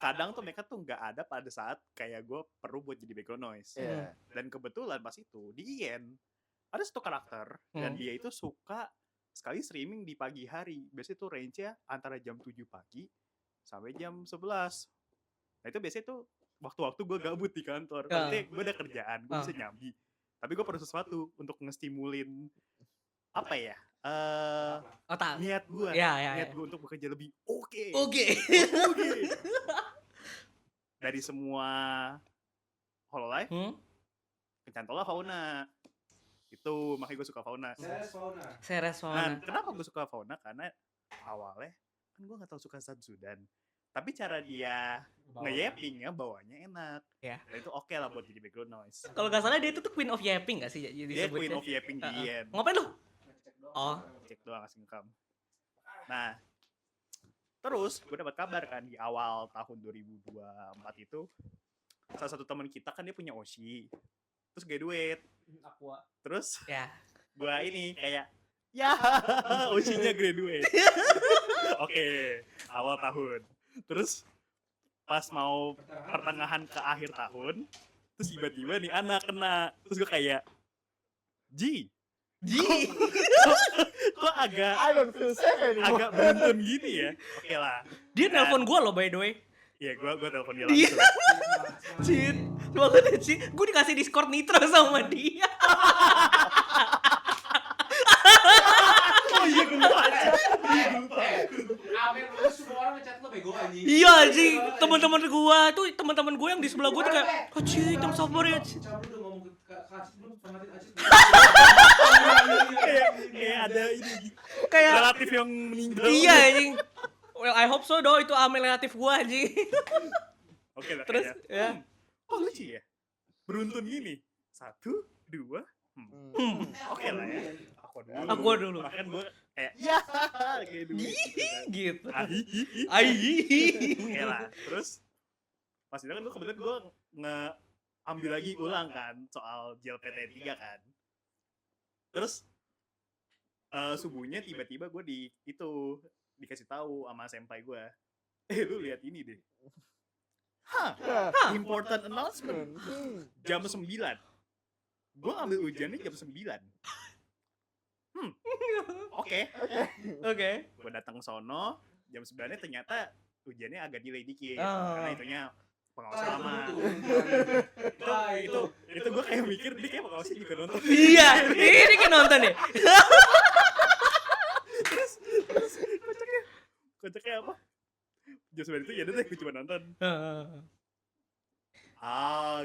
kadang tuh mereka tuh nggak ada pada saat kayak gue perlu buat jadi background noise. Iya. Dan kebetulan pas itu di IEN ada satu karakter dan dia itu suka sekali streaming di pagi hari. Biasanya tuh range-nya antara jam 7 pagi sampai jam 11. Nah itu biasanya tuh waktu-waktu gue gabut di kantor. Nanti gue ada kerjaan, gue bisa nyambi. Tapi gue perlu sesuatu untuk ngestimulin apa ya? Otak. Niat gue. Ya. Niat gue untuk bekerja lebih oke. Oke. Dari semua Hololive, kecantolnya Fauna. Itu makanya gue suka Fauna. Ceres Nah, Fauna. kenapa gue suka Fauna? Karena awalnya kan gue gak tahu suka Satsudan. Tapi cara dia nge-yapping ya, bawanya enak. Ya. Dan itu oke lah buat jadi background noise. Kalau nggak salah dia itu tuh Queen of Yapping nggak sih? Dia Queen of Yapping di IEN. Ngapain lu? Oh. Cek doang ngasih income. Nah, terus gue dapat kabar kan di awal tahun 2024 itu salah satu teman kita kan dia punya Oshi. Terus graduate. Aqua. Terus Ya. gue ini kayak ya Oshinya graduate. Oke, awal tahun. Terus pas mau pertengahan ke akhir tahun, terus tiba-tiba nih anak kena. Terus gue kayak Ji, kok agak I don't feel safe anymore. agak beruntun gini ya. Oke lah. Dia nelpon gua loh by the way. Iya, gue telepon dia Dia. langsung. Cid, banget ya Cid. Gue dikasih Discord Nitro sama dia. Oh iya, gue lupa aja. Amin, lu semua orang ngechat lu bego anjing. Iya anjing, teman-teman gua tuh teman-teman gua yang di sebelah gua tuh kayak, "Oh Cid, yang sabar ya Cid." Cabut udah ngomong ke Acit belum sama Acit. Kayak ada ini Kayak relatif yang meninggal. iya anjing. Well, I hope so do itu Amel relatif gua anjing. Oke lah. Terus kayak, ya. Oh lucu ya. Beruntun gini. 1, 2. Oke lah ya. Aku dulu. Bahkan gue kayak ya kayak dulu. Gitu. Ahihihi. Ai. Oke lah. Terus pas itu kan gue kebetulan gue ngambil lagi ulang kan soal JLPT 3 kan. Terus subuhnya tiba-tiba gue dikasih tahu sama senpai gue. Lu lihat ini deh. Important announcement. Jam 9. Gue ngambil ujiannya jam 9. Oke. Gue datang ke sono, jam 9-nya ternyata ujiannya agak delay dikit. Karena itunya pengawas lama. Itu gue kayak mikir, dia kayak pengawasnya juga nonton. Iya, ini kan nonton ya. Terus kocaknya apa? Jam 9 itu ya deh, gue cuma nonton.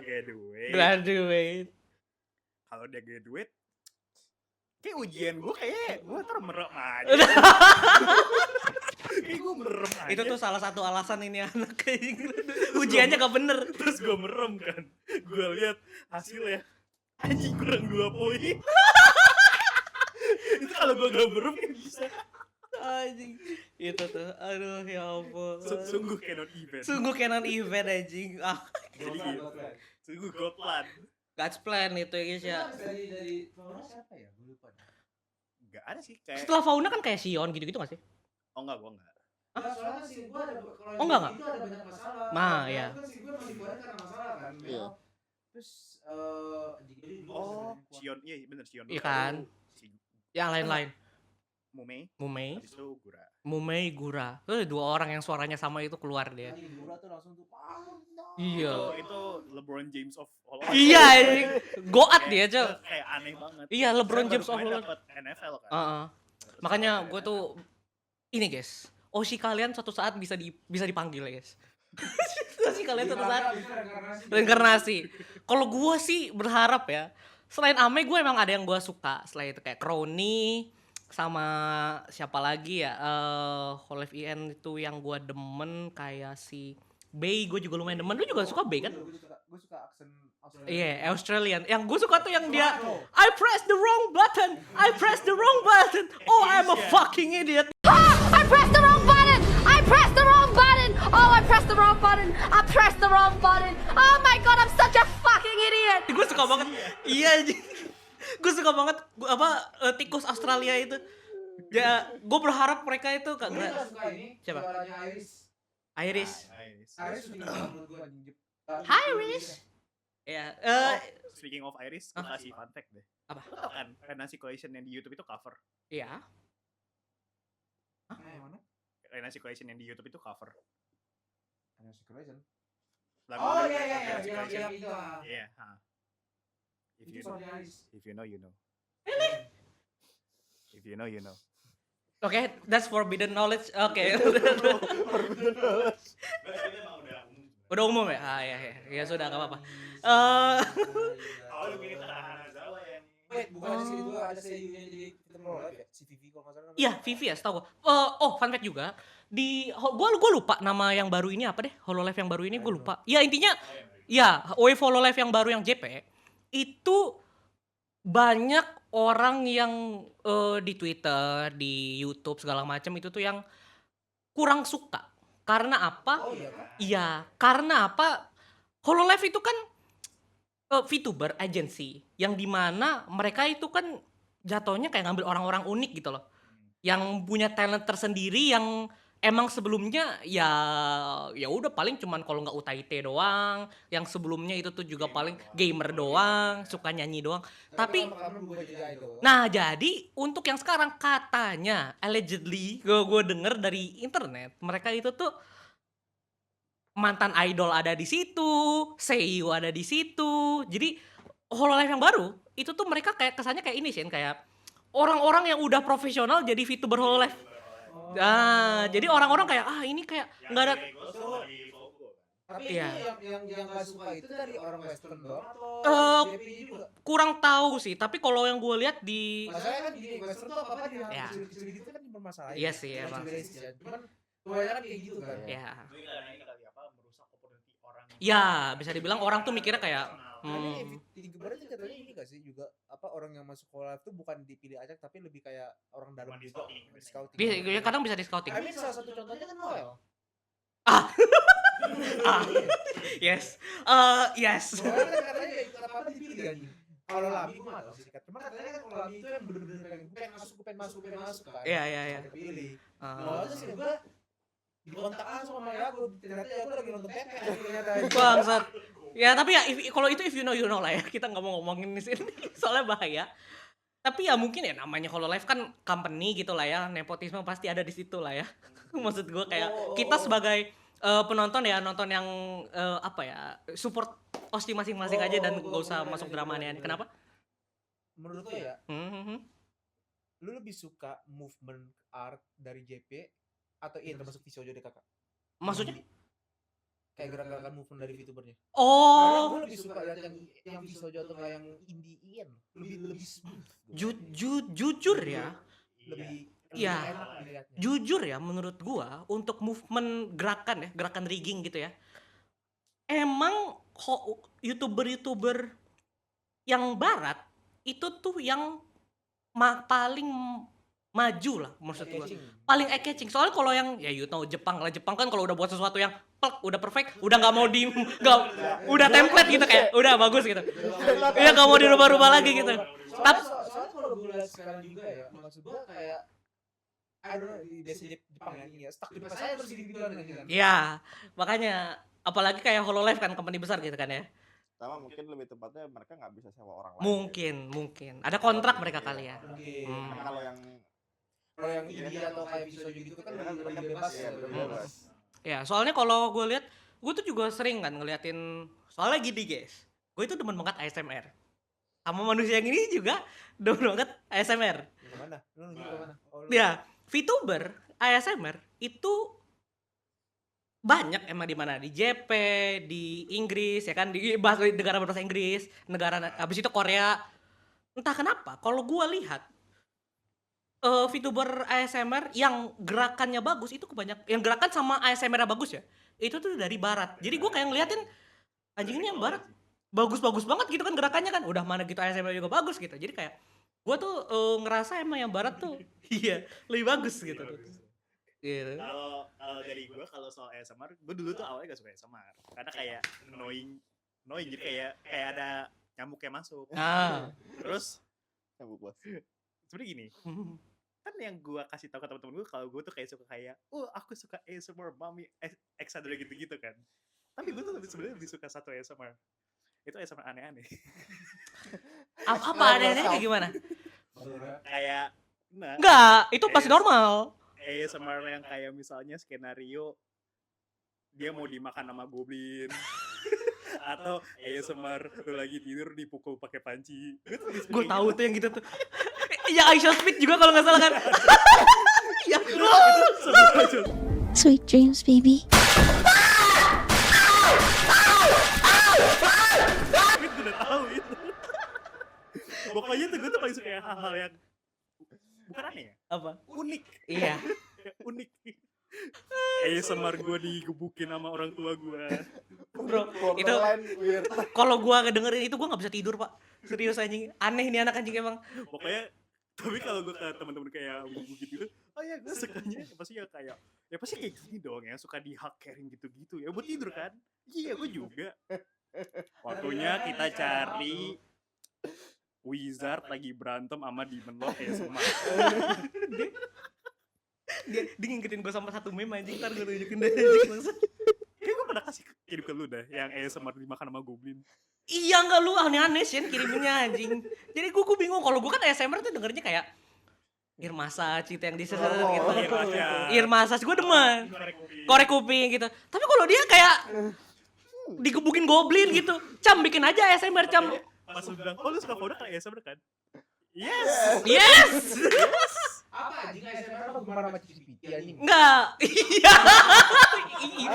Graduate. Kalau dia graduate, kayak ujian gue gue merem aja. Kayak gue merem aja. Itu tuh salah satu alasan ini anak kayak ujiannya gak bener. Terus gue merem kan. Gue lihat hasilnya. Anjing kurang 2 poin. Itu kalau gue gak merem kan bisa. Anjing. Itu tuh. Aduh ya ampun. Sungguh canon event. Sungguh canon event anjing. Jadi gitu. Sungguh God plan. God's plan itu ya guys ya. Dari Fauna siapa ya? Gue lupa. Gak ada sih kayak. Setelah Fauna kan kayak Sion gitu-gitu gak sih? Oh enggak, gue enggak. Soalnya sih gue ada kalau Oh, enggak. itu ada banyak masalah. Nah, ya. Kan sih gue masih goreng karena masalah kan. Iya. Terus jadi Oh, Sion, iya bener Sion. Iya kan? Yang lain-lain. Mumei, habis itu Gura. Tuh 2 orang yang suaranya sama itu keluar dia. Tadi Gura tuh langsung tuh Iya. itu LeBron James of all Iya, goat dia, Cok. kayak aneh banget. Iya, LeBron Saya James baru of kemarin all. dapet NFL kan. Makanya gue tuh ini guys, Oshi kalian suatu saat bisa dipanggil ya guys. Oshi kalian suatu saat reinkarnasi. Kalau gue sih berharap ya, selain Ame gue emang ada yang gue suka. Selain itu kayak Crony sama siapa lagi ya, Hololive EN itu yang gue demen kayak si Bay, gue juga lumayan demen. Lu juga suka Bay kan? Gue suka aksen Australia. Iya, Australian. Yang gue suka tuh yang dia I press the wrong button. Oh, I'm a fucking idiot. I pressed the wrong button! I pressed the wrong button! Oh, I pressed the wrong button! I pressed the wrong button! Oh my god, I'm such a fucking idiot! Gue suka banget. Iya, gue suka banget tikus Australia itu. Ya, gue berharap mereka itu Gue juga suka ini. Siapa? Suaranya Iris. Iris. Iris udah gila menurut gue anjing. Hi, Iris. Ya, Speaking of Iris, gue kasih fun fact deh. Apa? Lo tau kan Renasi Collection yang di YouTube itu cover. iya. Yang mana? Renasi Collection yang di YouTube itu cover. Ada Secret Lagu Oh dari iya Renasi yang Collection. itu. Iya, If Itu you know, suaranya Iris. if you know, you know. If you know, you know. Oke, that's forbidden knowledge. Oke. Udah umum ya? Ya sudah, gak apa-apa. Wait, bukan ada sini dua, ada seiyu yang jadi Peter Lorre ya? Si Vivi kalau nggak salah namanya. Iya, Vivi ya, setahu gue. Fun fact juga. Gue lupa nama yang baru ini apa deh. Hololive yang baru ini gue lupa. Ya intinya, ya Wave Hololive yang baru yang JP itu banyak orang yang di Twitter, di YouTube segala macam itu tuh yang kurang suka. Karena apa? Oh iya kan? Iya, karena apa? Hololive itu kan VTuber agency yang dimana mereka itu kan jatuhnya kayak ngambil orang-orang unik gitu loh, yang punya talent tersendiri yang emang sebelumnya ya udah paling cuman kalau nggak UTIT doang, yang sebelumnya itu tuh juga paling gamer doang, suka nyanyi doang. Tapi lama-lama berubah jadi idol. nah jadi untuk yang sekarang katanya allegedly gue denger dari internet mereka itu tuh mantan idol ada di situ, seiyu ada di situ. Jadi Hololive yang baru itu tuh mereka kayak kesannya kayak ini sih, kayak orang-orang yang udah profesional jadi VTuber Hololive. Nah, jadi orang-orang kayak ini kayak nggak ada. Tapi Iya. itu yang nggak suka itu dari orang Western doang atau JPG juga? Kurang tahu sih. Tapi kalau yang gue lihat di Masalahnya kan di Western tuh apa-apa di Ya. kecil-kecil gitu kan dipermasalahin. Iya sih, Bukan emang. cuma rasis ya. Cuman kebanyakan kayak gitu kan. ya merusak opportunity orang. ya bisa dibilang orang tuh mikirnya kayak Tapi di Geber itu katanya ini gak sih juga apa orang yang masuk Hololive tuh bukan dipilih acak tapi lebih kayak orang dalam juga di scouting. kadang bisa di scouting. I mean salah satu contohnya kan Noel. Yes. Yes. Noel kan katanya gak ikut apa-apa dipilih kan. Kalau Lami gue gak tau sih Kat. Cuma katanya kan kalau Lami itu yang bener-bener kayak gue pengen masuk kan. Iya. Kepilih. Ah. Noel tuh sih gue dikontak langsung sama Yago. Ternyata Yago lagi nonton Pepe ternyata. Bangsat. Ya tapi ya kalau itu if you know lah ya. Kita nggak mau ngomongin di sini soalnya bahaya. Tapi ya mungkin ya namanya Hololive kan company gitu lah ya. Nepotisme pasti ada di situ lah ya. Maksud gue kayak kita sebagai penonton ya nonton yang apa ya support Oshi masing-masing aja dan gak usah masuk drama aneh-aneh. Kenapa? Menurut lo ya, Hmm. lu lebih suka movement art dari JP atau ini termasuk Visojo deh kakak? Maksudnya? Kayak gerakan movement dari VTubernya. Karena Oh, gue lebih suka lihat yang Visojo atau nggak yang indie Ian. Lebih smooth. jujur ya. Lebih Iya. enak dilihatnya. Jujur ya menurut gua untuk movement gerakan rigging gitu ya. Emang YouTuber yang barat itu tuh yang paling maju lah maksud gua. Catching. Paling eye catching. Soalnya kalau yang ya Jepang kan kalau udah buat sesuatu yang udah perfect, udah nggak mau udah template gitu kayak udah bagus gitu. Iya nggak mau dirubah-rubah lagi gitu. Soalnya kalau gue lihat sekarang juga ya, maksud gue kayak I don't know, di desa Jepang ya, ini ya, stuck di pas saya terus gitu kan. Iya, makanya apalagi kayak Hololive kan company besar gitu kan ya. Sama mungkin lebih tepatnya mereka nggak bisa sewa orang lain. Mungkin ada kontrak mereka kali ya. Mungkin. Karena kalau yang Kalau yang indie atau kayak Visoju gitu kan lebih bebas Iya, ya. lebih bebas. Ya, soalnya kalau gue lihat, gue tuh juga sering kan ngeliatin, soalnya gini guys, gue itu demen banget ASMR. Sama manusia yang ini juga demen banget ASMR. Kemana? Lu nunjuk ke mana? Oh, lu. Ya, VTuber ASMR itu banyak emang di mana, di JP, di Inggris ya kan, di negara berbahasa Inggris, negara habis itu Korea. Entah kenapa kalau gua lihat VTuber ASMR yang gerakannya bagus itu yang gerakan sama ASMR bagus ya. Itu tuh dari barat. Jadi gua kayak ngeliatin anjing ini yang barat bagus-bagus banget gitu kan gerakannya kan. Udah mana gitu ASMR juga bagus gitu. Jadi kayak gua tuh ngerasa emang yang barat tuh iya, lebih bagus gitu. Gitu. Kalau dari gue kalau soal ASMR, gue dulu tuh awalnya gak suka ASMR karena kayak annoying jadi kayak ada nyamuk yang masuk. Nah, Terus Nyambung bos. sebenarnya gini, kan yang gue kasih tahu ke teman-teman gue kalau gue tuh kayak suka kayak, aku suka ASMR mami Exadra gitu-gitu kan. Tapi gue tuh sebenarnya lebih suka satu ASMR. Itu ASMR aneh-aneh. apa aneh-aneh kayak gimana? Kayak Enggak, itu pasti normal. ASMR yang kayak misalnya skenario dia mau dimakan sama goblin atau ASMR lu lagi tidur dipukul pakai panci. Gue tahu tuh yang gitu tuh. Ya I Shall Speak juga kalau nggak salah kan. Ya. Sweet dreams, baby. Gue udah tahu itu. Pokoknya tuh gue tuh paling suka yang hal-hal yang bukan aneh ya, Apa? unik. Iya. Unik. ASMR gue digebukin sama orang tua gue. Bro, itu Borderline weird. kalau gua ngedengerin itu gua nggak bisa tidur, Pak. Serius anjing. Aneh nih anak anjing emang. Pokoknya tapi kalau gue ke teman-teman kayak begitu, oh ya gue sukanya pasti kayak gini dong ya, suka di hackerin gitu-gitu ya buat tidur kan. Iya gue juga. Waktunya kita cari Wizard lagi berantem sama Demon Lord ya semua. Dia ngingetin gua sama satu meme anjing, ntar gua tunjukin deh anjing langsung. Kayak gue pernah kirim ke lu dah yang ASMR dimakan sama goblin. Iya enggak lu aneh-aneh sih kiriminnya anjing. Jadi gua bingung kalau gua kan ASMR tuh dengernya kayak Irmasa Cita yang diseset gitu. Irmasa gua demen. Korek kuping gitu. Tapi kalau dia kayak digebukin goblin gitu. Cam bikin aja ASMR Cam. Pas lu bilang, lu suka Kodak kayak ASMR kan? Yes. Apa anjing ASMR apa gimana sama ChatGPT anjing? Enggak. Iya.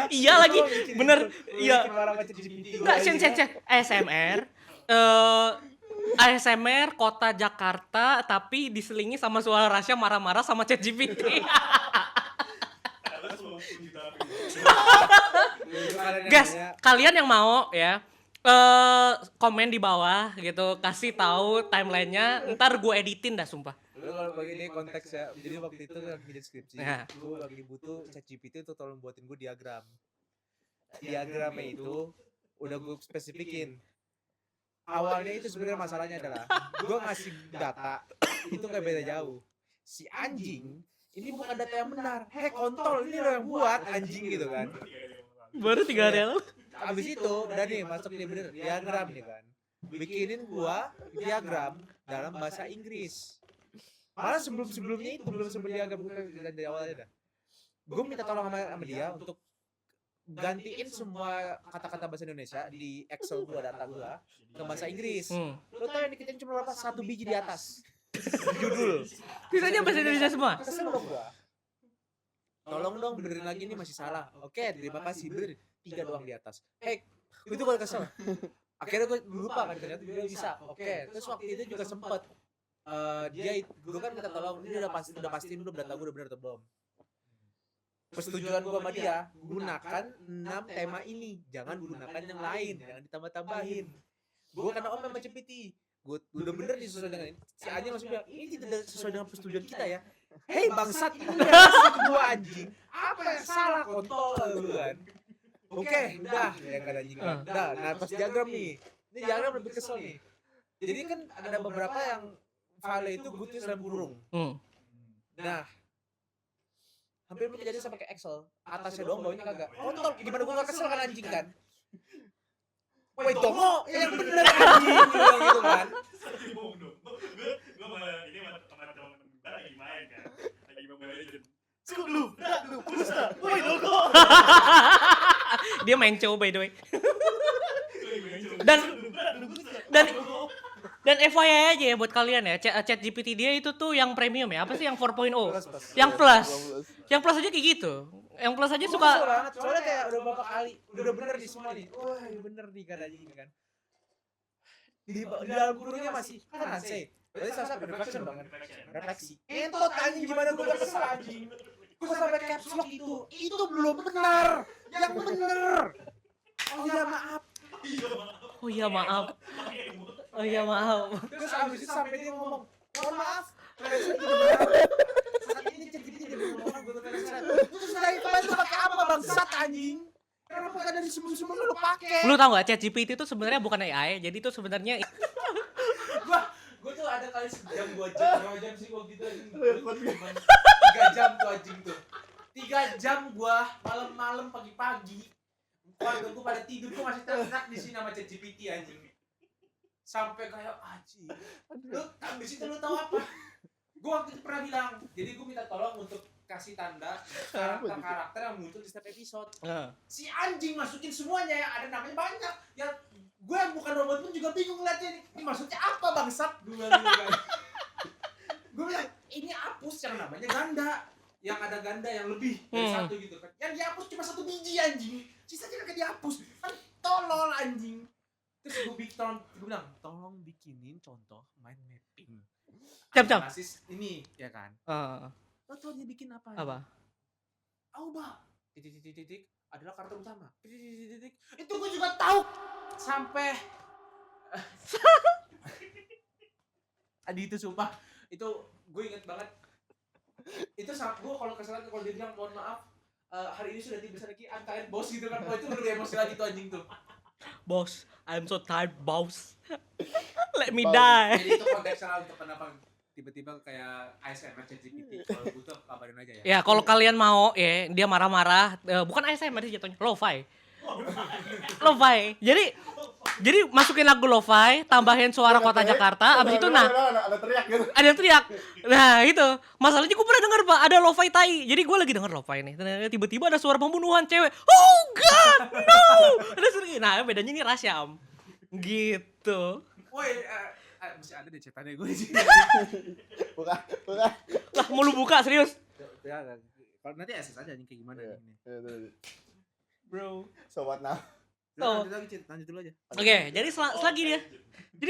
Iya lagi. Bener. Iya. Enggak, Sen. ASMR. ASMR kota Jakarta tapi diselingi sama suara Rasya marah-marah sama ChatGPT. Guys, kalian yang mau ya komen di bawah gitu, kasih tahu timelinenya, ntar gue editin dah sumpah. Lu kalau bagi ini konteks ya, jadi waktu itu lagi bikin skripsi, Ya. gue lagi butuh ChatGPT untuk tolong buatin gue diagram. Diagramnya itu udah gue spesifikin. Awalnya itu sebenarnya masalahnya adalah gue ngasih data itu nggak beda jauh. Si anjing ini bukan data yang benar. Kontol ini lo yang buat anjing gitu kan. Baru 3 hari lalu. Abis itu udah nih masuk nih bener diagram nih kan. Bikinin gua diagram dalam bahasa Inggris. Malah sebelumnya itu belum sebelum diagram dari awalnya dah. Gua minta tolong sama dia untuk gantiin semua kata-kata bahasa Indonesia di Excel gua, data gua ke bahasa Inggris. Lo tau yang diketin cuma berapa? 1 biji di atas. Judul. Sisanya bahasa Indonesia semua. Kesel dong gua. Tolong dong benerin lagi ini masih salah. Oke, terima kasih bener. 3 doang di atas. Itu gue kesel. Akhirnya gue lupa kan ternyata dia bisa. Oke, terus waktu itu juga sempet gue kan minta tolong ini udah pastiin belum data gue udah bener atau belum. Persetujuan gue sama dia, gunakan 6 tema ini, jangan gunakan yang lain, jangan ditambah-tambahin. Gue karena sama GPT, gue udah bener nih sesuai dengan ini. Si Anjing langsung bilang, ini tidak sesuai dengan persetujuan kita ya. Hei bangsat, ini gue anjing. Apa yang salah kontol lu kan? Oke, udah ya kan anjing. Udah, nah pas diagram nih. Ini diagram lebih kesel nih. Jadi kan ada beberapa yang file itu gue tulis dalam kurung. Nah, hampir kejadian sama kayak Excel. Atasnya doang, bawahnya kagak. Kontol, gimana gue gak kesel kan anjing kan? Woi Tomo, yang bener anjing gitu kan. Gue ini sama teman-teman lagi main kan. Dia main cow by the way. dan dan FYI aja ya buat kalian ya, ChatGPT dia itu tuh yang premium ya, apa sih yang 4.0? Yang plus. Yang plus aja kayak gitu. Yang plus aja suka banget. Soalnya kayak udah beberapa kali, udah bener di semua nih. Wah, bener nih kan anjing kan. Di dalam kurungnya masih kan AC. Berarti salah satu reflection dong kan. Refleksi. Entot anjing gimana gue kesel anjing. Gue sampai caps lock itu belum benar. Yang bener. Oh ya maaf. oh iya maaf. Oh iya maaf. Terus abis itu sampai dia ngomong, mohon maaf. Saat ini ChatGPT dia belum ngomong gue translate. Terus dari kemarin lu pakai apa bangsat anjing? Kenapa gak dari sebelum-sebelum lu pakai? Lu tau gak ChatGPT itu sebenarnya bukan AI, jadi itu sebenarnya Gue tuh ada kali sejam 2 jam, 2 jam sih gue gitu anjing. 3 jam tuh anjing tuh. 3 jam gua malam-malam pagi-pagi. Keluarga gue pada tidur, gue masih ternak di sini sama ChatGPT anjing. Sampai kayak anjing. Lu di situ lu tahu apa? Gue waktu itu pernah bilang, jadi gue minta tolong untuk kasih tanda karakter yang muncul di setiap episode. Si anjing masukin semuanya yang ada namanya banyak. Yang gue yang bukan robot pun juga bingung ngeliatnya ini maksudnya apa bangsat? Gue bilang gitu kan. Gue bilang ini hapus yang namanya ganda. Yang ada ganda yang lebih dari satu gitu kan. Yang dihapus cuma 1 biji anjing. Sisanya kagak dihapus. Kan tolol anjing. Terus gue bilang tolong bikinin contoh mind mapping. Jam. Analisis ini ya kan. Lo tau dia bikin apa? Apa? Auba. Titik adalah karakter utama. Titik. Itu gue juga tahu. Sampai Adi itu sumpah. Itu gue inget banget. Itu gue kalau kesalahan kalau dia bilang mohon maaf hari ini sudah tiba lagi I'm tired bos gitu kan. Oh itu lebih emosi lagi tuh anjing tuh. Boss, I'm so tired, boss. Let me die. Jadi itu konteksnya untuk kenapa tiba-tiba kayak ASMR ChatGPT. Kalau butuh kabarin aja ya. Ya, kalau kalian mau ya, dia marah-marah, bukan ASMR sih jatuhnya, lo-fi. Lo-fi. Jadi masukin lagu lo-fi, tambahin suara kota Jakarta, abis itu ada teriak gitu. ada yang teriak. Nah, itu. Masalahnya gue pernah denger, Pak, ada lo-fi tai. Jadi gue lagi denger lo-fi nih. Tiba-tiba ada suara pembunuhan cewek. Oh god, no. Nah, bedanya ini Rasyam. Gitu. Woi, mesti ada deh cetannya gue sih. Bukan. Lah, mau lu buka serius? Ya, kalau nanti SS aja nih kayak gimana ini. Bro. So what now? Lanjut dulu aja. Oke, jadi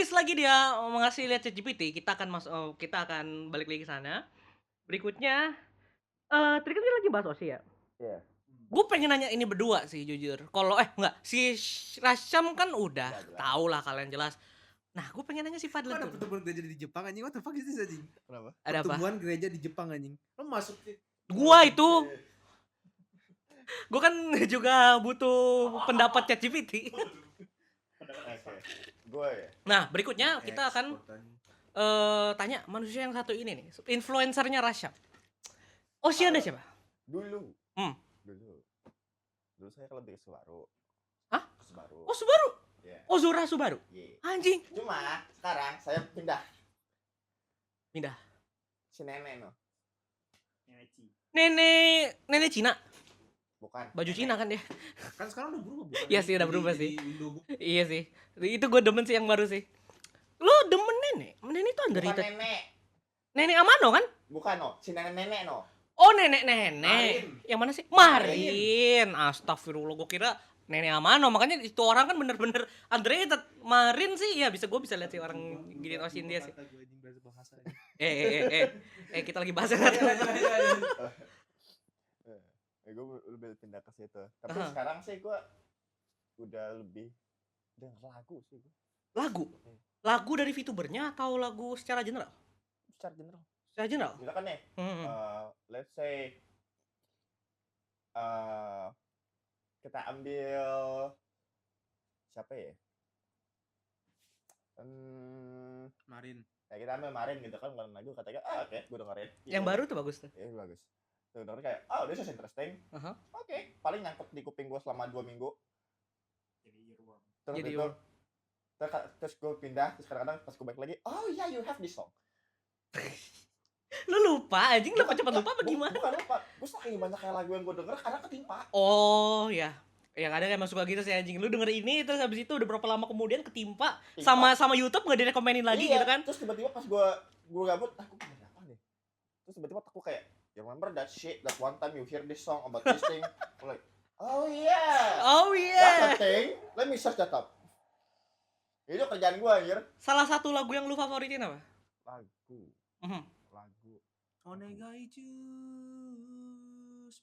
selagi dia mengasih lihat ChatGPT, kita akan balik lagi ke sana. Berikutnya tadi kan kita lagi bahas OSI ya? Iya. Gue pengen nanya ini berdua sih jujur. Kalau enggak, si Rasyam kan udah tahu lah kalian jelas. Nah, gue pengen nanya si Fadlan Ada tuh. pertemuan gereja di Jepang anjing, what the fuck is this anjing? Kenapa? Ada apa? Pertemuan gereja di Jepang anjing. Lo masuk Gua itu. Gue kan juga butuh pendapat ChatGPT. Oke. Gue ya. Nah, berikutnya kita akan tanya manusia yang satu ini nih, influencernya Rasyam. OSI Anda siapa? Dulu. Dulu saya kalau lebih ke Subaru. Hah? Subaru. Oh, Subaru. Iya. Oh, Zora Subaru. Iya. Anjing. Cuma sekarang saya pindah. Si nenek no. Nenek Cina. Bukan. Baju Cina kan dia. kan sekarang udah berubah bukan? Iya sih, udah berubah sih. Di Indobook. Iya sih. Itu gue demen sih yang baru sih. Lo demen nenek? Nenek itu Bukan underrated. nenek. Nenek Amano kan? Bukan no. Si nenek no. Oh, nenek. Marin. Yang mana sih? Marin. Astagfirullah, gue kira nenek Amano. Makanya itu orang kan bener-bener underrated. Marin sih, ya gue bisa lihat sih orang gini osin dia sih. Kita lagi bahas yang Gue lebih pindah ke situ. Tapi sekarang sih gue udah lebih denger lagu sih gue. Lagu dari VTubernya atau lagu secara general? Secara general. Secara general? Misalkan nih, let's say kita ambil siapa ya? Marin. Ya kita ambil Marin gitu kan, ngeluarin lagu katanya, oke, gue dengerin. Yang baru tuh bagus tuh. Iya bagus. Tuh dengerin kayak, this is interesting. Oke, paling nyangkut di kuping gue selama 2 minggu. Terus gue pindah, terus kadang-kadang pas gue balik lagi, oh yeah, you have this song. Lu lupa anjing, lu cepat lupa apa gimana? Bukan lupa, gue saking banyaknya lagu yang gue denger karena ketimpa. Oh ya. Yang ada emang suka gitu sih anjing. Lu denger ini terus habis itu udah berapa lama kemudian ketimpa Timpa. sama YouTube nggak direkomenin lagi Iya, gitu kan? Terus tiba-tiba pas gue gabut, aku denger apa nih? Terus tiba-tiba aku kayak, you remember that shit, that one time you hear this song about this thing? I'm like, oh yeah, Oh that's yeah. a thing. Let me search that up. Itu kerjaan gue anjir. Salah satu lagu yang lu favoritin apa? Mhm. Lagu. Onegai choose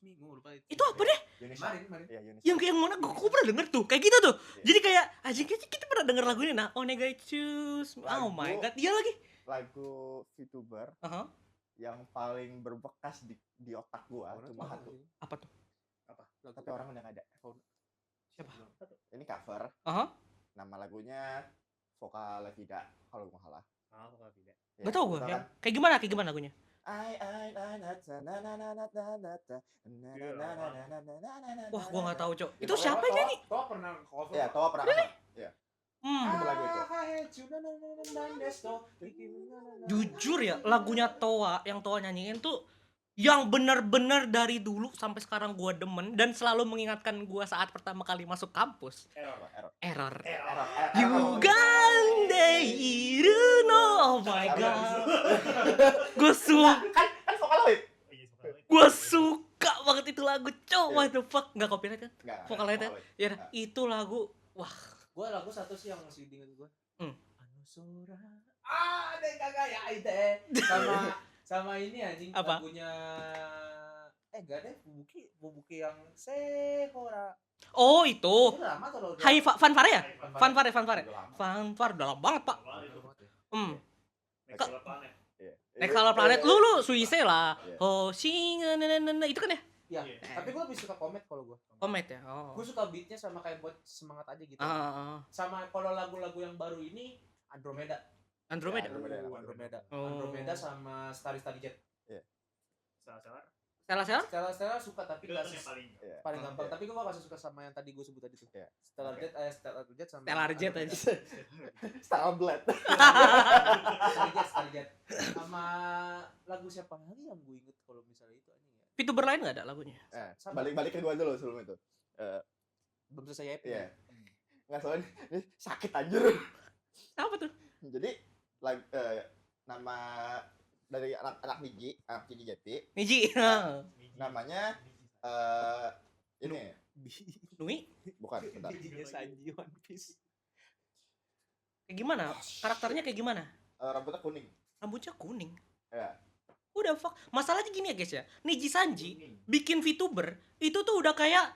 me. Gue lupa itu. Itu apa deh? Yunisa. Kemarin. Iya, Yunisa. Yang mana gue pernah denger tuh kayak gitu tuh. Iya. Jadi kayak anjing kita pernah denger lagu ini nah Onegai choose. Oh Lagu. my god, iya lagi. Lagu VTuber Aha. yang paling berbekas di otak gua cuma satu. Apa tuh? Tapi orang udah nggak ada. Siapa? Ini cover. Aha. Nama lagunya Vokal Vida kalau gua salah. Ya, Gak tau gue. tau kan? Kayak gimana lagunya? Wah, gue nggak tahu cok. Itu siapa yang nyanyi? Toa pernah cover. Ya, Toa pernah cover. Ya, Hmm. itu lagu itu. Jujur ya, lagunya Toa yang Toa nyanyiin tuh yang bener-bener dari dulu sampai sekarang gue demen dan selalu mengingatkan gue saat pertama kali masuk kampus. Error. Yugande iruno. Oh my god. Gue suka. Kan Vocaloid. Gue suka banget itu lagu. Cok, what the fuck. Nggak copyright kan? Enggak. Vocaloidnya. Ya, itu lagu. Wah. Gue lagu satu sih yang masih diinget gue. Hmm. Anusora. Ada kagak ya ite. Sama ini anjing Apa? lagunya enggak deh, Bubuki yang Sehora. Oh, itu. Itu lama atau lo udah? Hai Fanfare ya? Fanfare. Fanfare. Fanfare udah lama banget, Pak. Next Color Planet lu Suise lah. Iya. Oh, itu kan ya? Ya, tapi gue lebih suka Komet kalau gue. Komet ya. Oh. Gue suka beatnya sama kayak buat semangat aja gitu. Sama kalau lagu-lagu yang baru ini Andromeda. Andromeda. Oh. Andromeda sama Starry Jet. Salah. Stella suka tapi nggak paling gampang. Iya. Tapi gue gak suka sama yang tadi gue sebut tadi tuh. Iya. Stellar Jet sama Stellar Jet aja. Starblade. Starry Jet. Sama lagu siapa lagi yang gue inget kalau misalnya itu anjing ya. VTuber lain enggak ada lagunya? Balik ke gua dulu sebelum itu. Belum selesai ya. Iya. Enggak soalnya ini sakit anjir. Apa tuh? Jadi nama dari anak Niji Jati Niji. namanya ini Nui. bukan bentar. Sanji One Piece. Kayak gimana? Karakternya kayak gimana? Rambutnya kuning. Rambutnya kuning. Ya. Udah fuck. Masalahnya gini ya guys ya. Niji Sanji bikin VTuber itu tuh udah kayak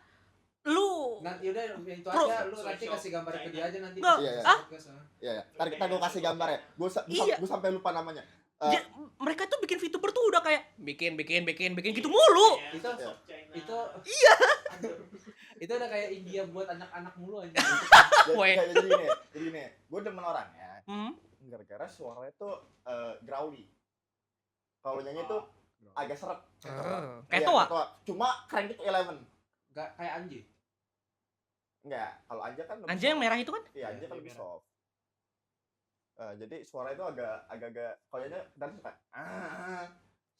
lu Nanti udah yang itu aja lu nanti kasih gambar ke dia aja nanti. Nggak. Iya, iya. Iya, ya. Ntar gue kasih gambar ya. Gue sampai lupa namanya. mereka tuh bikin VTuber tuh udah kayak bikin gitu mulu. Itu Iya. itu udah kayak India buat anak-anak mulu aja. Weh. Jadi gini, gue demen orangnya. Gara-gara suaranya tuh growly. Kalau nyanyi tuh agak seret. Kayak Iya, Toa. Cuma crank itu 11. Enggak kayak Anji. Enggak, kalau Anja kan lebih Anja yang soft. merah itu kan? Iya, Anja kan lebih soft. Jadi suara itu agak kalau Anja dan suka.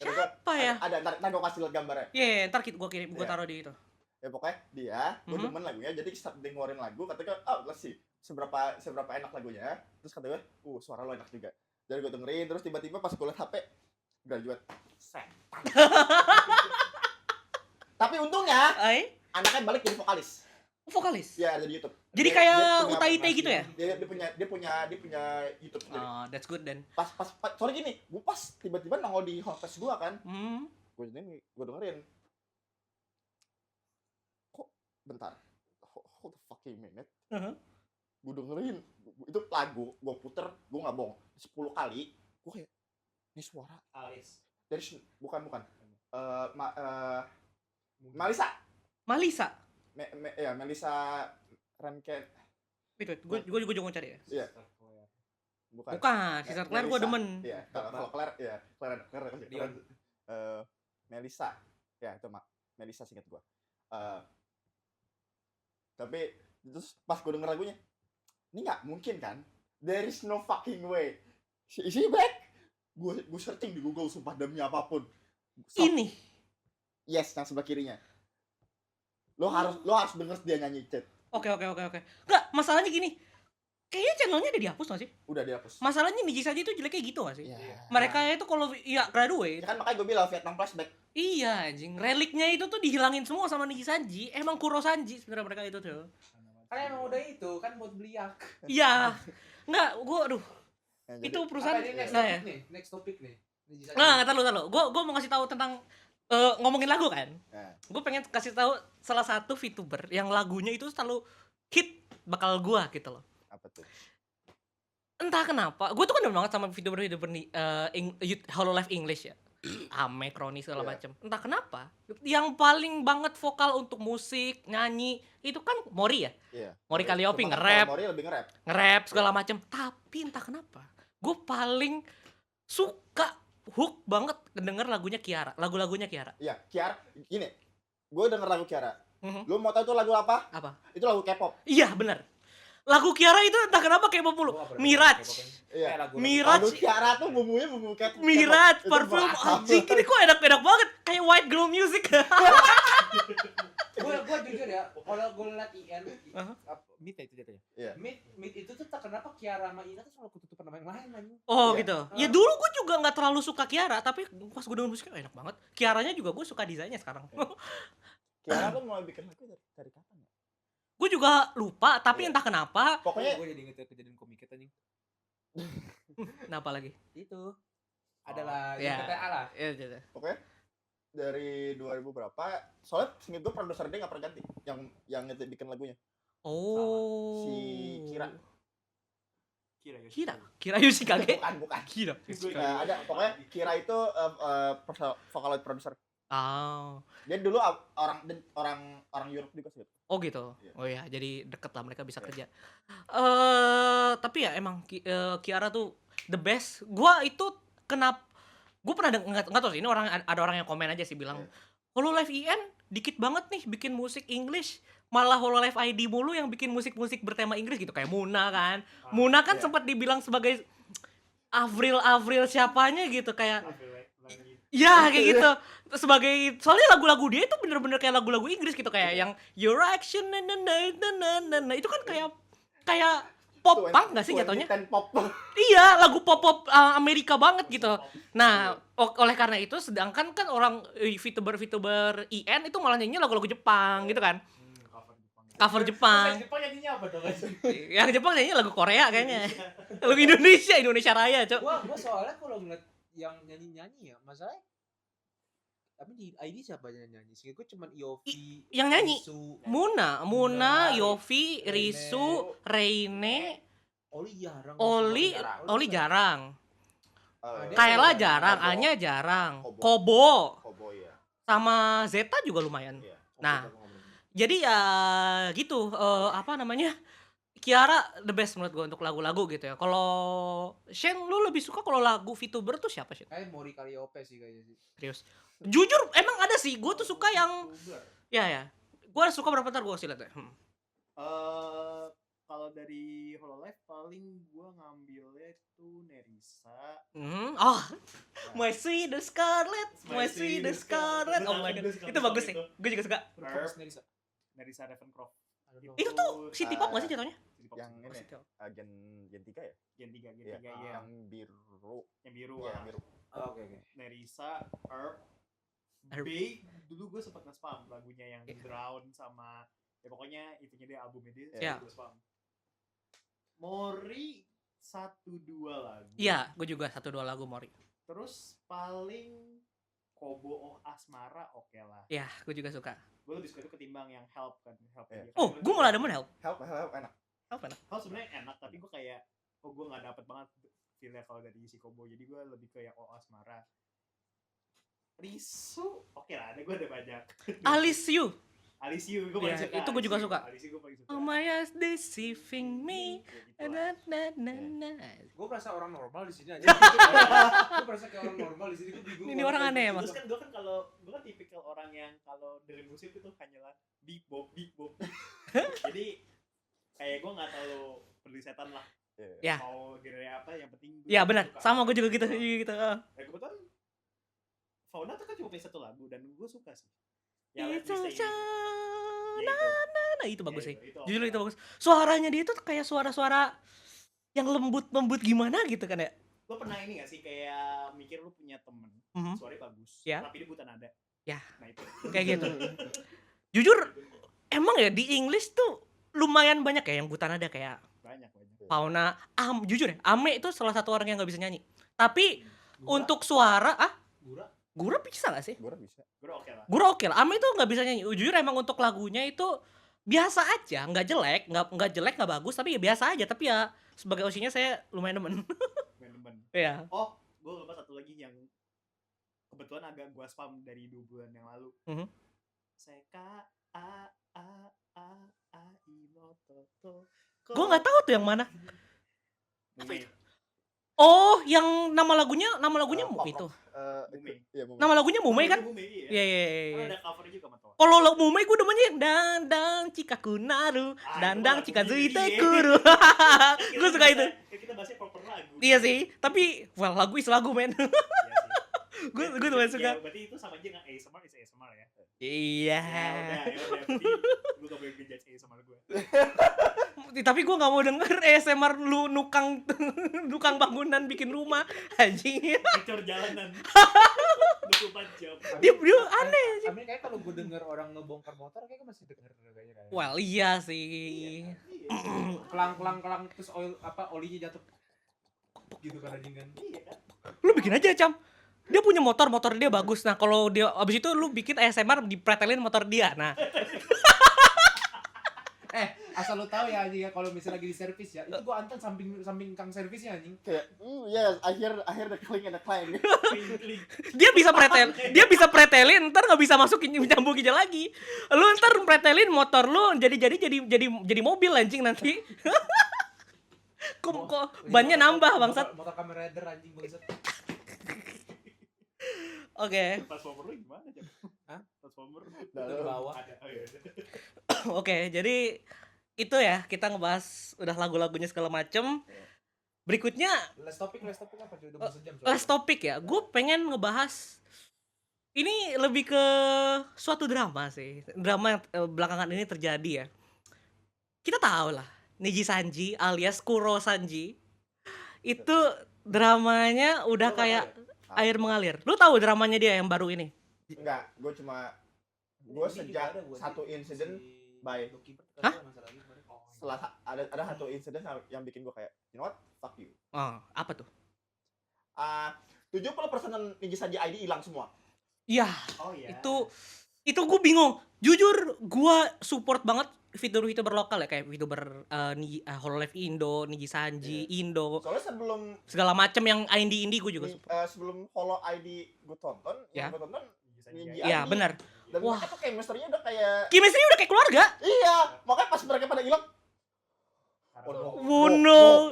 Siapa ya? Ada ntar gue kasih lihat gambarnya. Iya, ntar gue kirim, gue Iya. taruh di itu. Ya pokoknya dia, gue demen lagunya. Jadi saat dia ngeluarin lagu, katanya, let's see seberapa enak lagunya. Terus kata gue, suara lo enak juga. Jadi gue dengerin, terus tiba-tiba pas gue liat HP, graduate. Setan. Tapi untungnya, anaknya balik jadi vokalis. Vokalis? Ya, ada di YouTube. Jadi Dia kayak punya Utaite gitu ya? Dia punya YouTube sendiri. Oh, that's good then. Pas sorry gini, gue pas tiba-tiba nongol di homepage gue kan. Gue dengerin. Kok bentar. Hold the fucking minute. Gue dengerin itu lagu, gue puter, gue nggak bohong 10 kali, gue kayak ini suara Alis. dari bukan Malisa. Ya Melisa Ranken. Wait, gue juga mau cari ya. Iya. Bukan. Sister Claire gue demen. Iya, kalau Claire ya, Claire. Melisa. Ya, itu Melisa singkat gue. Tapi terus pas gue denger lagunya, ini nggak mungkin kan? There is no fucking way. Is she back? Gue searching di Google sumpah demi apapun. Ini. Yes, yang sebelah kirinya. Lo harus denger dia nyanyi, Chat. Oke. Enggak, masalahnya gini. Kayaknya channelnya udah dihapus gak sih? Udah dihapus. Masalahnya Niji Sanji itu jeleknya gitu gak sih? Iya. Mereka itu kalau ya graduate. Ya kan makanya gue bilang Vietnam flashback. Iya anjing, reliknya itu tuh dihilangin semua sama Niji Sanji. Emang Kuro Sanji sebenarnya mereka itu tuh. Karena emang udah itu kan buat beliak. Iya. Enggak, gua aduh. Ya, jadi, Itu perusahaan Apa ini next nah, topic ya. nih? Next topic nih. Nah, tahu. Gua mau kasih tahu tentang ngomongin lagu kan. Nah, Gue pengen kasih tahu salah satu VTuber yang lagunya itu selalu hit bakal gua gitu loh. apa tuh? Entah kenapa, gue tuh kan demen banget sama VTuber nih Hololive English ya. Ame, Kroni segala Iya. macam. Entah kenapa, yang paling banget vokal untuk musik, nyanyi itu kan Mori ya. Iya. Mori Calliope Cuma kan nge-rap, kalau Mori lebih nge-rap. segala macam. Tapi entah kenapa, gue paling suka hook banget denger lagunya Kiara, lagu-lagunya Kiara. Iya, Kiara gini. Gue denger lagu Kiara. Mhm. Lu mau tahu itu lagu apa? Apa? Itu lagu K-pop. Iya benar. Lagu Kiara itu entah kenapa kayak mulu. Miraj. Iya. Miraj. Lagu Kiara tuh bumbunya bumbu K-pop. Miraj, Itu parfum, mantap. anjing ini kok enak-enak banget kayak white girl music. Gue jujur ya, kalau gue liat IN, Aha. Meet itu jatuhnya. Iya. Mid itu tuh tak kenapa Kiara sama Ina tuh selalu ketutupan sama yang lain anjing. Oh Iya. gitu. Ya dulu gue juga nggak terlalu suka Kiara, tapi pas gue denger musiknya enak banget. Kiaranya juga gue suka desainnya sekarang. Kiara tuh mulai bikin lagu dari kapan ya? Gue juga lupa, tapi Iya. entah kenapa. Pokoknya Gue jadi inget kejadian komik anjing. Kenapa lagi? Itu adalah Iya. GTA lah. pokoknya dari 2000 berapa? Soalnya seinget gue produser dia nggak pernah ganti. Yang itu bikin lagunya. Oh. Si Kira. Kira Yoshikage. Bukan. Kira. Nah, ada pokoknya Kira itu Vocaloid producer. Oh. Dia dulu orang Europe juga sih. Oh gitu. Iya. Oh ya, jadi deket lah mereka bisa Iya. kerja. Tapi ya emang Kiara tuh the best. Gua itu gue pernah nggak tahu sih ini ada orang yang komen aja sih bilang Iya. Hololive IN dikit banget nih bikin musik English, malah Hololive ID mulu yang bikin musik-musik bertema Inggris gitu kayak Muna kan. Muna kan iya. sempat dibilang sebagai Avril siapanya gitu kayak ya kayak gitu sebagai soalnya lagu-lagu dia itu bener-bener kayak lagu-lagu Inggris gitu kayak yang Your Action itu kan kayak pop punk nggak sih jatuhnya? Pop. Iya, lagu pop Amerika banget gitu. Nah, oleh karena itu sedangkan kan orang VTuber IN itu malah nyanyi lagu-lagu Jepang gitu kan. Cover Jepang. Jepang nyanyinya apa dong anjing? Yang Jepang nyanyi lagu Korea kayaknya. Lagu Indonesia Raya, Cok. Gua soalnya kalau ngeliat yang nyanyi ya, masalahnya tapi di ID siapa yang nyanyi? Sehingga gue cuman Yofi yang nyanyi. Risu, Muna, Yofi, Risu, Reine, Oli jarang. Oli jarang. Ada Kayla yang jarang, Kobo. Anya jarang. Kobo. Kobo Cowboy ya. sama Zeta juga lumayan. Iya. Nah, jadi ya gitu apa namanya? Kiara the best menurut gue untuk lagu-lagu gitu ya. Kalau Shen lu lebih suka kalau lagu VTuber tuh siapa Shen? Kayak Mori Calliope sih kayaknya sih. Serius. Jujur emang ada sih. Gue tuh suka yang ya. Gue suka berapa ntar gue kasih lihat ya. Kalau dari Hololive paling gue ngambilnya itu Nerissa. Oh, My Sweet Scarlet, My Sweet Scarlet. Oh my god. Itu bagus sih. Gue juga suka. Nerissa Ravencroft. Itu tuh City Pop gak sih jatuhnya? Yang ini Gen 3 ya? Gen 3 Iya. ya. Yang biru. Yang biru. Iya, yang biru. Oke. Nerissa, Herb, Herb. Bay, dulu gue sempet nge-spam lagunya yang Iya. Drown sama ya pokoknya itunya dia albumnya dia Iya. gue spam. Mori 1-2 lagu. Iya, gue juga 1-2 lagu Mori. Terus paling Kobo Asmara oke lah. Ya, gue juga suka. Gue lebih suka itu ketimbang yang Help kan. Help Iya. dia. Oh, gue malah demen Help. Help enak. Help enak. Help sebenarnya enak tapi gue kayak gue nggak dapet banget feel-nya kalau dari si Kobo, jadi gue lebih ke yang Asmara. Risu oke lah, gue ada banyak. Alice You. Alisiu gue paling Iya, suka. itu gue juga suka. Alisiu gue paling suka. Oh my eyes deceiving me. Kayak gitu lah. Na. Gue merasa orang normal di sini aja. Gue merasa kayak orang normal di sini. Gue bingung. Ini orang aneh emang. Terus kan gue kan tipikal orang yang kalau dengerin musik itu hanyalah beat bop. Jadi kayak gue nggak terlalu peduli setan lah. Ya. Mau genre apa yang penting gue Ya benar, suka. sama gue juga gitu, Oh. gitu. Ya kebetulan Fauna tuh kan cuma punya satu lagu dan gue suka sih. Ya, Let Itu Me Stay. Ya, nah itu bagus Ya, sih. itu Jujur oke itu lah. bagus. Suaranya dia tuh kayak suara-suara yang lembut-lembut gimana gitu kan ya. Lo pernah ini gak sih kayak mikir lu punya temen Mhm. suaranya bagus, Ya. tapi dia buta nada. Ya. Nah itu. Kayak gitu. Jujur emang ya di English tuh lumayan banyak ya yang buta nada kayak Banyak. Fauna, jujur ya, Ame itu salah satu orang yang nggak bisa nyanyi. Tapi Gura? untuk suara, Gura? Gura bisa gak sih? Gue bisa. Gue oke lah. Gura oke lah. Ame itu nggak bisa nyanyi. Jujur emang untuk lagunya itu biasa aja, nggak jelek, nggak bagus, tapi ya biasa aja. Tapi ya sebagai osinya saya lumayan demen. Temen-temen. Iya. Oh, gue lupa satu lagi yang kebetulan agak gue spam dari 2 bulan yang lalu. Mhm. Seka a I no toto. Gue nggak tahu tuh yang mana. Mume. Oh, yang nama lagunya Pop itu. rock. Iya, Mume. Nama lagunya Mume kan? Mume, iya. Iya iya Kan iya. ada cover juga sama Toa. Kalau Mume gue demennya yang dandang Chikaku Naru, dandang itu Chikazuite lagu Kuru. Gue suka itu. Kita bahasnya proper lagu. Iya sih, tapi well lagu is lagu men. Iya sih. Gue Ya, lumayan ya, suka. berarti itu sama aja dengan ASMR is ASMR ya. Iya. Ya udah. Berarti gue gak boleh ngejudge ASMR gue. Tapi gue nggak mau denger ASMR lu nukang bangunan bikin rumah anjing. Ngecor jalanan. 24 jam. Dia aneh aja. Tapi kayak kalau gue denger orang ngebongkar motor kayak masih denger kayaknya kayak. Well iya sih. Kelang terus olinya jatuh. Gitu kan anjing kan. Iya kan? Lu bikin aja Cam. Dia punya motor dia bagus. Nah kalau dia abis itu lu bikin ASMR dipretelin motor dia. Nah Asal lu tahu ya anjing ya kalau misalnya lagi di servis ya, itu gua anten samping kang servisnya anjing. Kayak, yes, I hear the cling and the clang. Link. dia bisa pretelin ntar nggak bisa masukin nyambungin lagi. Lu ntar pretelin motor lu jadi mobil anjing nanti. kok bannya nambah bangsat. Motor Kamen Rider anjing bangsat. Oke. Transformer lu gimana Jam? Hah? Transformer Di bawah. ada. Oh iya. Oke, jadi itu ya kita ngebahas udah lagu-lagunya segala macem. Berikutnya Last topic apa cuy? Udah sejam. last topic ya. Gue pengen ngebahas ini lebih ke suatu drama sih. Drama yang belakangan ini terjadi ya. Kita tahu lah, Niji Sanji alias Kuro Sanji itu dramanya udah kayak air mengalir. Lu tahu dramanya dia yang baru ini? Enggak, gue sejak satu insiden by Hah? setelah ada satu insiden yang bikin gue kayak, you know what, fuck you. Oh, apa tuh? 70% Niji Sanji ID hilang semua. Iya, Oh iya. itu gue bingung. Jujur, gue support banget VTuber lokal ya, kayak VTuber Hololive Indo, Niji Sanji, Indo, Soalnya sebelum segala macem yang indie gue juga support. sebelum Holo ID gue tonton, Ya. yang gue tonton Niji Iya, ID. benar. Dan Wah. mereka tuh chemistry-nya udah kayak, Chemistry udah kayak keluarga. iya, makanya pas mereka pada hilang, Oh no.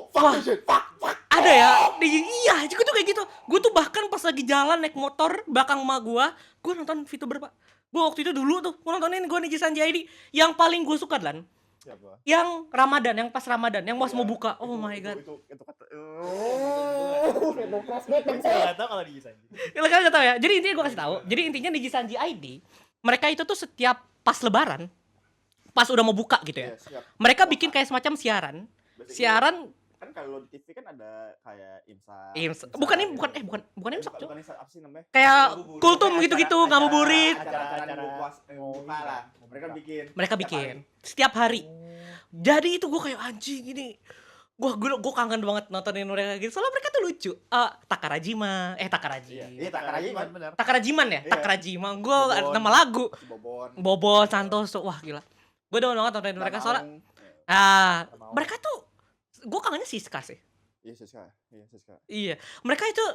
fuck Wah. this shit, fuck. Ada ya, iya, gue tuh kayak gitu. Gue tuh bahkan pas lagi jalan naik motor belakang emak gue nonton VTuber pak. Gue waktu itu dulu tuh, gue nontonin gue Niji Sanji ID. Yang paling gue suka Dan, Siapa? yang Ramadan, yang pas Ramadan, yang pas mau buka. Oh my god. Itu kata. Gue gak tau kalau di Sanji. Kalian nggak tahu ya. Jadi intinya gue kasih tahu. Jadi intinya Niji Sanji ID, mereka itu tuh setiap pas Lebaran, pas udah mau buka gitu ya, Iya, siap. mereka bikin kayak semacam siaran. Basically, Siaran, kan kalau di TV kan ada kayak imsak. bukan bukan imsak, Cok. imsak, apa sih namanya? Kayak Ngabuburit. kultum gitu-gitu, ngabuburit. Acara buka lah. Mereka bikin. Setiap hari. Jadi itu gue kayak anjing ini. Gue kangen banget nontonin mereka gitu. Soalnya mereka tuh lucu. Takarajima. Iya, Takarajiman benar. Takarajiman ya? Iya. Takarajima. Gue Bobon. nama lagu. Bobon. Bobon, Santoso. Wah gila. Gue demen banget nontonin mereka soalnya. Mereka tuh gue kangennya Siska sih. Iya, Siska. Iya. Mereka itu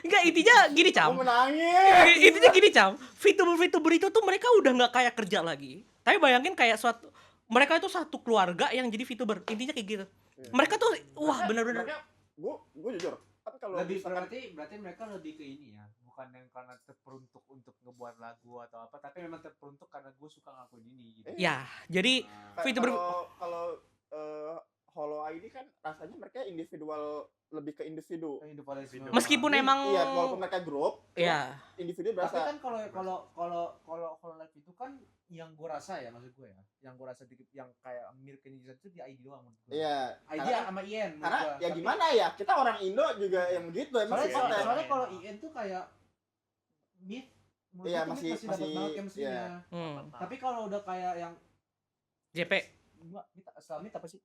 enggak, intinya gini Cam. Aku menangis. Intinya gini Cam, VTuber itu tuh mereka udah nggak kayak kerja lagi. Tapi bayangin kayak mereka itu satu keluarga yang jadi VTuber. Intinya kayak gitu. Mereka tuh wah bener-bener. Gue jujur. Kan kalau Lebih misalkan berarti mereka lebih ke ini ya, bukan yang karena terperuntuk untuk ngebuat lagu atau apa, tapi memang terperuntuk karena gue suka ngelakuin ini gitu. Ya, jadi kayak VTuber kalau kan rasanya mereka individual, lebih ke individu. Individualisme. Meskipun emang Iya, walaupun mereka grup, ya individu Tapi berasa. kan kalau Hololive itu kan yang gue rasa ya, maksud gue ya, yang gue rasa dikit yang kayak mirip ke Ninja itu di ID doang menurut gue. Iya. ID Karena, sama IN menurut karena gua. ya Tapi gimana ya, kita orang Indo juga yang begitu emang soalnya sih konten. soalnya kalau IN tuh kayak mid menurut Iya, gua tuh mid masih- masih dapat masih- banget chemistry-nya. iya. Tapi kalau udah kayak yang JP. gua setelah mid apa sih?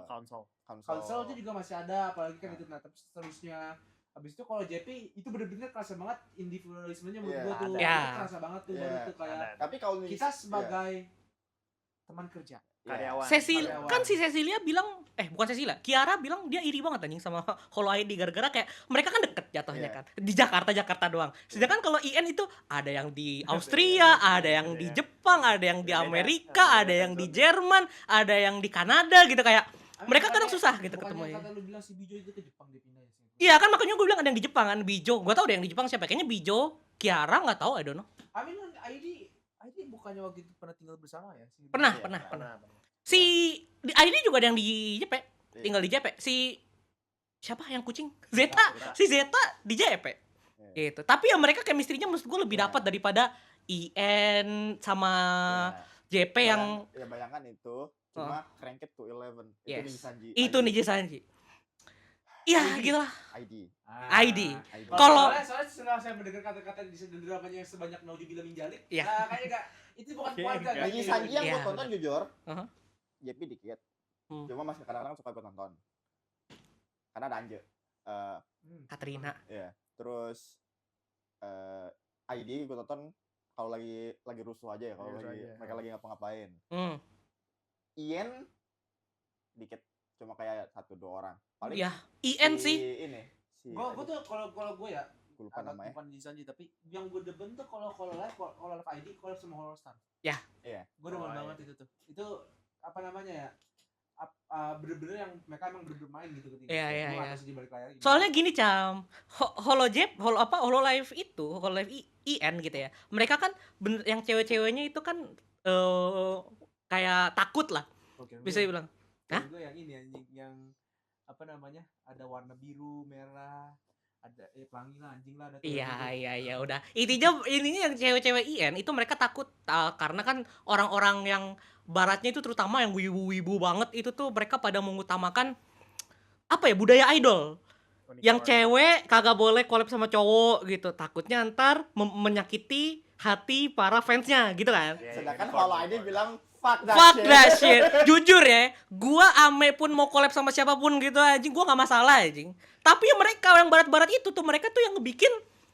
Council. Council itu juga masih ada, apalagi kan itu. Nah, tapi seterusnya habis itu kalau JP itu bener-bener kerasa banget individualismenya menurut Iya, gua tuh. ada. Itu kerasa banget tuh Iya, baru tuh kayak ada. Tapi kalau kita sebagai teman kerja. Karyawan. Karyawan. Kan si Cecilia bilang bukan Cecilia, Kiara bilang dia iri banget anjing sama Holo ID gara-gara kayak mereka kan deket jatuhnya Iya. kan. Di Jakarta doang. Sedangkan kalau IN itu ada yang di Austria, ada yang di Jepang, ada yang di Amerika, ada yang di Jerman, ada yang di Kanada gitu kayak mereka kadang susah gitu ketemunya. Kata lu bilang si Bijo itu ke Jepang dia pindah ya sih. Iya kan makanya gue bilang ada yang di Jepang kan, Bijo. Gue tau ada yang di Jepang siapa? Kayaknya Bijo, Kiara nggak tahu, I don't know. I mean ID bukannya waktu itu pernah tinggal bersama ya? Si Pernah, Bijo? pernah. Si di ID juga ada yang di JP, tinggal di JP. Si siapa yang kucing? Zeta, si Zeta di JP. Gitu. Tapi ya mereka chemistry-nya menurut gue lebih dapat daripada IN sama JP yang ya bayangkan itu cuma cranked to 11. Yes. Itu Nisanji. itu nih Sanji. Iya, gitu lah. ID. ID. ID. Kalau- soalnya setelah saya mendengar kata-kata di dramanya yang sebanyak Naudzubillah min dzalik, Iya. kayaknya enggak itu bukan Oke, keluarga. enggak. Lagi Sanji yang Iya, gue tonton jujur, Uh-huh. JP dikit. Hmm. Cuma masih kadang-kadang suka gue tonton. Karena ada Anje. Katrina. Ya. Terus ID gue tonton kalau lagi rusuh aja ya, kalau Rusuh lagi aja. mereka lagi ngapa-ngapain. Hmm. Ian dikit, cuma kayak 1-2 orang. Paling Iya, IN sih. ini si Gue tuh kalau gue ya gue lupa namanya. bukan di Sanji tapi yang gue demen tuh kalau live ID collab sama Horror Star. Ya. Iya. Gue demen Oh, banget itu tuh. Itu apa namanya ya? Bener-bener yang mereka emang bener-bener main gitu ketika. Iya, Gua iya, nggak iya. tahu sih di balik layar gimana. Soalnya gini Cam, Hololive itu, Hololive IN gitu ya. Mereka kan bener yang cewek-ceweknya itu kan kayak takut lah, Oke, bisa dibilang. Hah? Gue yang ini anjing yang apa namanya? Ada warna biru, merah, ada pelangi lah, anjing lah ada. Iya, udah. Ininya yang cewek-cewek IN itu mereka takut karena kan orang-orang yang baratnya itu terutama yang wibu-wibu banget itu tuh mereka pada mengutamakan apa ya, budaya idol. Yang cewek kagak boleh collab sama cowok gitu. Takutnya ntar menyakiti hati para fansnya gitu kan. Sedangkan kalau ID bilang fuck That shit. Jujur ya, gua ame pun mau collab sama siapapun gitu anjing, gua gak masalah anjing. Tapi ya mereka yang barat-barat itu tuh mereka tuh yang ngebikin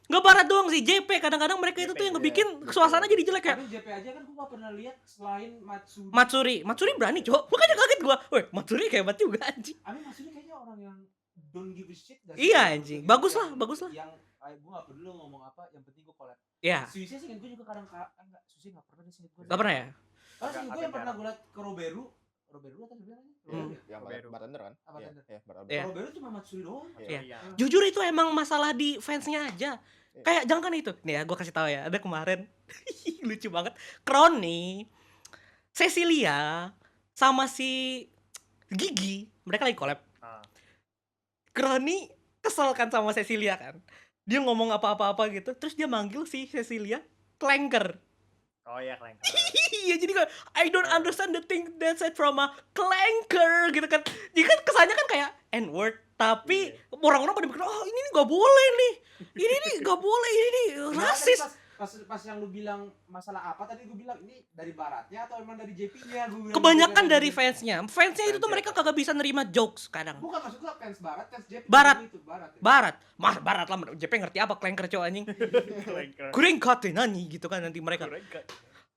nggak barat doang sih, JP kadang-kadang mereka itu tuh yang ngebikin suasana jadi jelek ya. Tapi JP aja kan gue gak pernah lihat selain Matsuri berani cowok, makanya kaget gua. Weh, Matsuri kayak banget juga anjing. Maksudnya kayaknya orang yang don't give a shit gak Iya, sih? anjing. Maksudnya Bagus yang- lah. Yang gue gak peduli lo ngomong apa, yang penting gue collab. Ya, Suisi sih gue juga kadang enggak, Suisi gak pernah deh singkat gue. gak pernah ya. Karena singkat gue Agak yang pernah jarang. gue liat ke Roberu atau gimana? Roberu ya? yang Baru. bartender kan? Ah, bartender. Iya, bartender. Iya. Roberu cuma Matsuri doang. Iya. Jujur itu emang masalah di fansnya aja. Kayak jangan kan itu. Nih ya, gue kasih tahu ya. Ada kemarin lucu banget. Kroni, Cecilia, sama si Gigi, mereka lagi collab. Ah. Kroni kesel kan sama Cecilia kan. Dia ngomong apa-apa gitu, terus dia manggil si Cecilia Clanker. Oh iya, Clanker. Iya, jadi kan I don't understand the thing that said from a clanker gitu kan. Jadi kan kesannya kan kayak N-word, tapi orang-orang pada mikir, oh ini nih gak boleh nih. Ini nih gak boleh, ini nih rasis. Pas yang lu bilang masalah apa tadi gue bilang ini dari baratnya atau emang dari JP-nya? Kebanyakan dari fansnya. Fansnya itu tuh mereka kagak bisa nerima jokes kadang. Bukan maksud gua fans barat, fans JP. Barat. Itu barat. Barat. Mas barat lah, JP ngerti apa clanker cowok anjing. Clanker. Kuring kate nani gitu kan nanti mereka.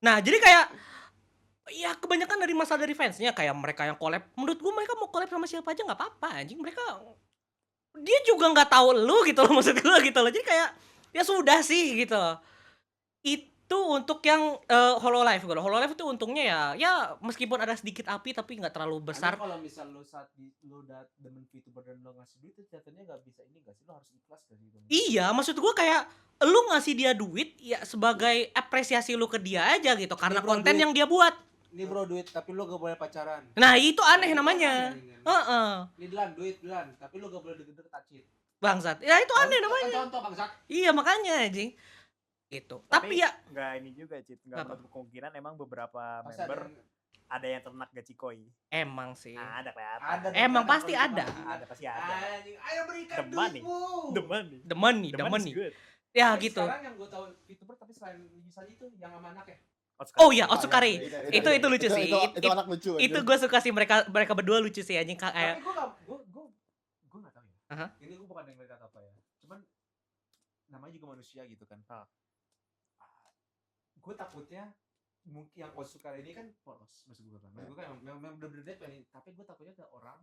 Nah, jadi kayak ya kebanyakan dari masalah dari fansnya kayak mereka yang collab. Menurut gua mereka mau collab sama siapa aja nggak apa-apa anjing. Mereka dia juga nggak tahu lu gitu loh maksud gua gitu loh. Jadi kayak ya sudah sih gitu loh. Itu untuk yang Hololive. Hololive itu untungnya ya meskipun ada sedikit api tapi nggak terlalu besar. Kalau misal lu saat lu udah demen VTuber dan lu ngasih duit itu jatuhnya nggak bisa ini nggak sih, lu harus ikhlas gak sih? Iya, maksud gua kayak lu ngasih dia duit ya sebagai apresiasi lu ke dia aja gitu karena Bro, konten duit. yang dia buat. Nih bro duit tapi lu gak boleh pacaran. Nah, itu aneh namanya. Heeh. Nih duit Dilan, tapi lu gak boleh deket-deket tacit. Bangsat. Ya itu aneh namanya. Contoh bangsat. Iya, makanya anjing. Gitu. Tapi ya nggak ini juga, Cit. Nggak Apa? menutup kemungkinan emang beberapa Pasti member ada yang ternak gacikoi. emang sih. Nah, ada kelihatan. Ada. Emang pasti kalau ada. kita Ada pasti ada. Anjing, ayo berikan The money. duitmu. The money. The money, The the money money. is good. Ya Tapi gitu. Sekarang yang gue tahu VTuber tapi selain Hisaji itu yang sama anak ya. Oh iya, Otsukare. Itu lucu sih. Itu anak lucu. Itu gue suka sih, mereka berdua lucu sih anjing kayak. Tapi gue gak tahu ya. Aha. Ini gue bukan yang mereka apa ya. Cuman namanya juga manusia gitu kan. Gue takutnya mungkin yang Otsukare ini kan polos, maksud gue kan. Maksud gue kan memang bener-bener pengen, tapi gue takutnya ada orang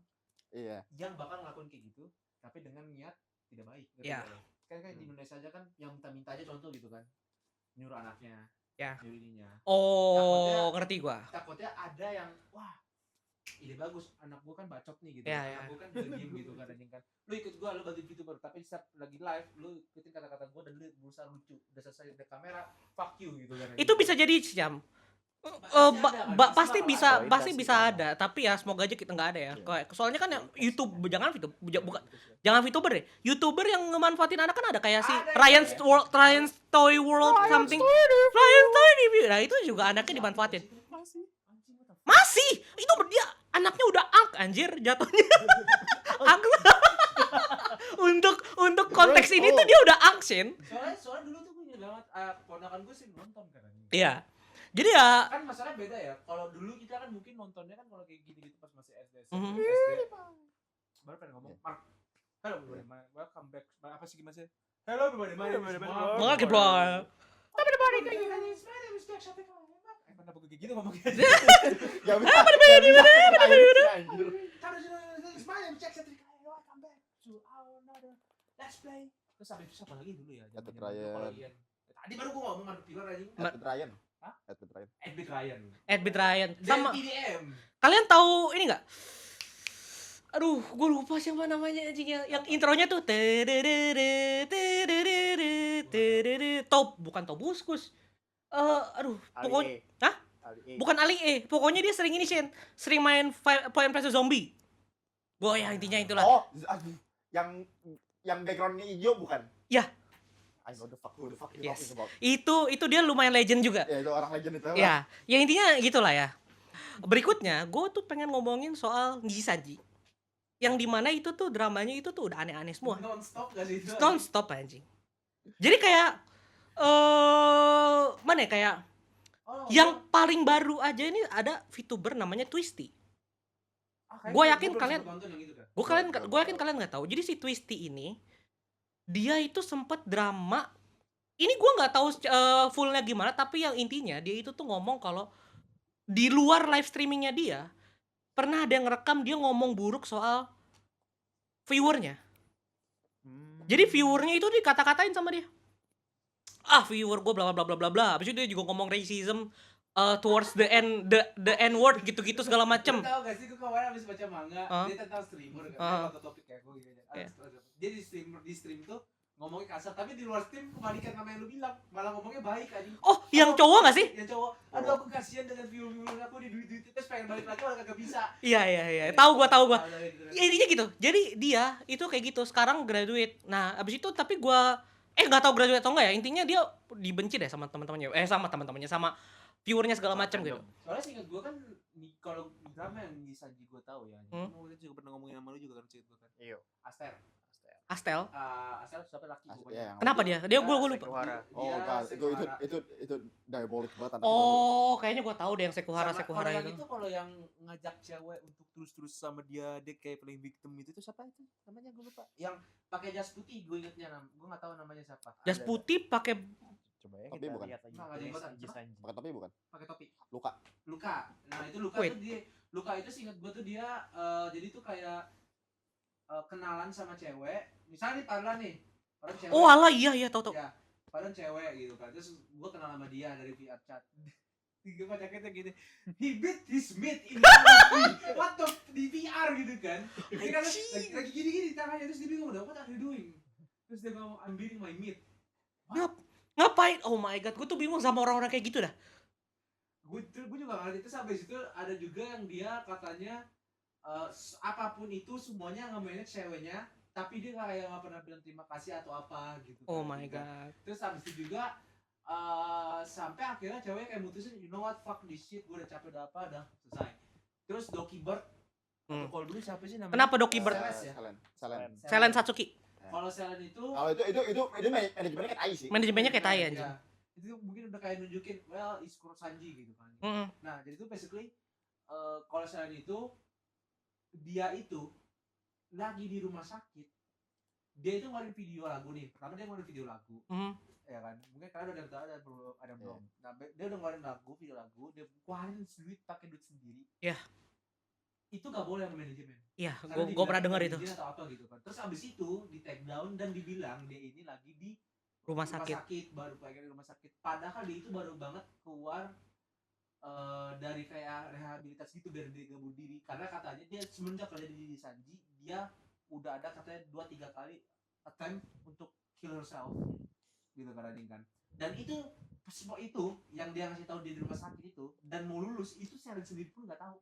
Iya. yang bakal ngelakuin kayak gitu, tapi dengan niat tidak baik. Ngerti Iya. nggak lo? Kan di Indonesia aja kan yang minta-minta aja contoh gitu kan, nyuruh anaknya, Ya. nyuruh ininya. Oh, ngerti gua. Takutnya ada yang wah ide bagus, anak gua kan bacot nih gitu, Ya, anak ya. gua kan diem gitu kan anjing kan, lu ikut gua, lu bagi VTuber, tapi setiap lagi live lu ikutin kata-kata gua dan lu berusaha lucu, udah selesai di kamera, fuck you gitu kan. Itu bisa jadi jam. Pasti bisa ada, tapi ya semoga aja kita nggak ada ya. Soalnya kan yang YouTube jangan VTuber deh. YouTuber yang ngemanfaatin anak kan ada kayak si Ryan's Toy World something. Ryan's Toy Review. Nah, itu juga anaknya dimanfaatin. Masih. Itu dia anaknya udah angk anjir jatuhnya. Angk. Untuk konteks ini tuh dia udah angk, Shin. Soalnya dulu tuh gue ingat banget, ponakan gue sih nonton kan. Iya. Jadi ya Kan masalah beda ya. Kalau dulu kita kan mungkin nontonnya kan kalau kayak gini-gitu pas masih SD. Mhm. SD. Baru pengen ngomong, Mark. Hello everybody, welcome back. Apa sih gimana sih? Hello everybody, my name is Mark. Oke, bro. Kenapa gue kayak gitu ngomongnya? Gak bisa. Welcome back to our another Let's Play. Terus sampai itu siapa lagi dulu ya? Edward Ryan. Tadi baru gue ngomong ada pilar anjing. Edward Ryan. Hah? Edward Ryan. Edward Ryan. Edward Ryan. Dan Sama TDM. kalian tahu ini nggak? Aduh, gue lupa siapa namanya anjingnya. Yang intronya tuh Top, bukan Tobuskus. Aduh, pokoknya hah? Bukan Ali E. Pokoknya dia sering ini Shin. Sering main Plan vs Zombie. Boy, ya intinya itulah. Oh, aduh. Yang backgroundnya hijau bukan? Ya. I know the fuck you Yes. talking about. Itu dia lumayan legend juga. Ya, itu orang legend itu. Ya, ya intinya gitulah ya. Berikutnya, gue tuh pengen ngomongin soal Nijisanji. Yang dimana itu tuh dramanya itu tuh udah aneh-aneh semua. Non-stop gak sih itu? Non-stop anjing. Jadi kayak mana ya, kayak yang paling baru aja ini ada VTuber namanya Twisty. Gua yakin kalian- Gue yakin kalian nggak tahu. Jadi si Twisty ini dia itu sempet drama. Ini gue nggak tahu fullnya gimana, tapi yang intinya dia itu tuh ngomong kalau di luar live streamingnya dia pernah ada yang ngerekam dia ngomong buruk soal viewernya. Jadi viewernya itu dikata-katain sama dia. Viewer gue bla bla bla bla bla. Habis itu dia juga ngomong racism towards the N word gitu-gitu segala macem. Tahu gak sih gue kemarin habis baca manga, dia tentang streamer kan, atau topik kayak gue gitu. Dia di stream tuh ngomongnya kasar, tapi di luar stream kebalikan sama yang lu bilang, malah ngomongnya baik aja. Oh, yang cowok gak sih? Yang cowok, aduh aku kasihan dengan viewer aku di duit terus pengen balik lagi malah kagak bisa. Iya. Tahu gua. Ya, intinya gitu. Jadi dia itu kayak gitu. Sekarang graduate. Nah, abis itu tapi gua nggak tahu graduate atau enggak ya. Intinya dia dibenci deh sama teman-temannya. Sama teman-temannya, sama viewernya segala macam gitu. Soalnya seingat gue kan kalau drama yang di Sanji gue tahu ya. Kita juga pernah ngomongin sama lu juga kan cerita kan. Iya. Astel. Astel siapa laki pokoknya. Iya, Kenapa dia? Dia gua lupa. Sekuhara. Oh, God. Itu diabolik banget anak itu. Oh, kayaknya gua tahu deh yang Sekuhara Kalau yang itu. kalau yang ngajak cewek untuk terus-terus sama dia kayak playing victim itu siapa itu? Namanya gue lupa. Yang pakai jas putih gue ingetnya gue enggak tahu namanya siapa. Jas putih pakai Coba ya Tapi kita bukan. lihat lagi. Nggak ada yang bukan. Sanji. Pakai topi bukan? Pakai topi. Luka. Nah, itu Luka Wait. tuh dia Luka itu seingat gue tuh dia jadi tuh kayak kenalan sama cewek. Misalnya nih Parlan nih. Parlan cewek. Oh, alah iya tahu. Ya, Parlan cewek gitu kan. Terus gue kenal sama dia dari VR chat. Tiga pajaknya gini. He beat his meat in the what the di VR gitu kan. Dia kan lagi gini-gini tangannya terus dia bingung, "What are you doing?" Terus dia ngomong, "I'm beating my meat." Ngapain? Oh my god, gue tuh bingung sama orang-orang kayak gitu dah. gue juga nggak ngerti. Terus habis itu ada juga yang dia katanya apapun itu semuanya nge-manage ceweknya, tapi dia kayak nggak pernah bilang terima kasih atau apa gitu. Oh kan, my gitu kan. god. Terus habis itu juga sampai akhirnya cewek kayak mutusin, you know what, fuck this shit, gue udah capek udah apa, udah selesai. Terus Doki Bird, atau kalau dulu siapa sih namanya? Kenapa Doki Bird? Seles ya? Selen. Selen Satsuki. Kalau Selen itu Kalau itu manajemennya kayak tai sih. Manajemennya kayak tai ya, anjing. itu mungkin udah kayak nunjukin, well, is Kurosanji gitu kan. Mm-mm. Nah, jadi itu basically kalau Selen itu dia itu lagi di rumah sakit. Dia itu ngeluarin video lagu nih. Pertama dia ngeluarin video lagu. Ya kan? Mungkin kalian udah tahu ada belum. Nah, dia udah ngeluarin video lagu, dia keluarin duit pakai duit sendiri. Iya. Itu gak boleh sama manajemen. Iya, Karena gue pernah dengar itu. dibilang atau apa gitu kan. Terus abis itu di take down dan dibilang dia ini lagi di Rumah sakit. baru pengen di rumah sakit. Padahal dia itu baru banget keluar dari kayak rehabilitasi gitu biar dia gak bunuh diri. Karena katanya dia semenjak kerja di Sanji, dia udah ada katanya 2-3 kali attempt untuk kill herself gitu kan. Dan itu semua itu yang dia ngasih tahu dia di rumah sakit itu dan mau lulus itu Selen sendiri pun nggak tahu.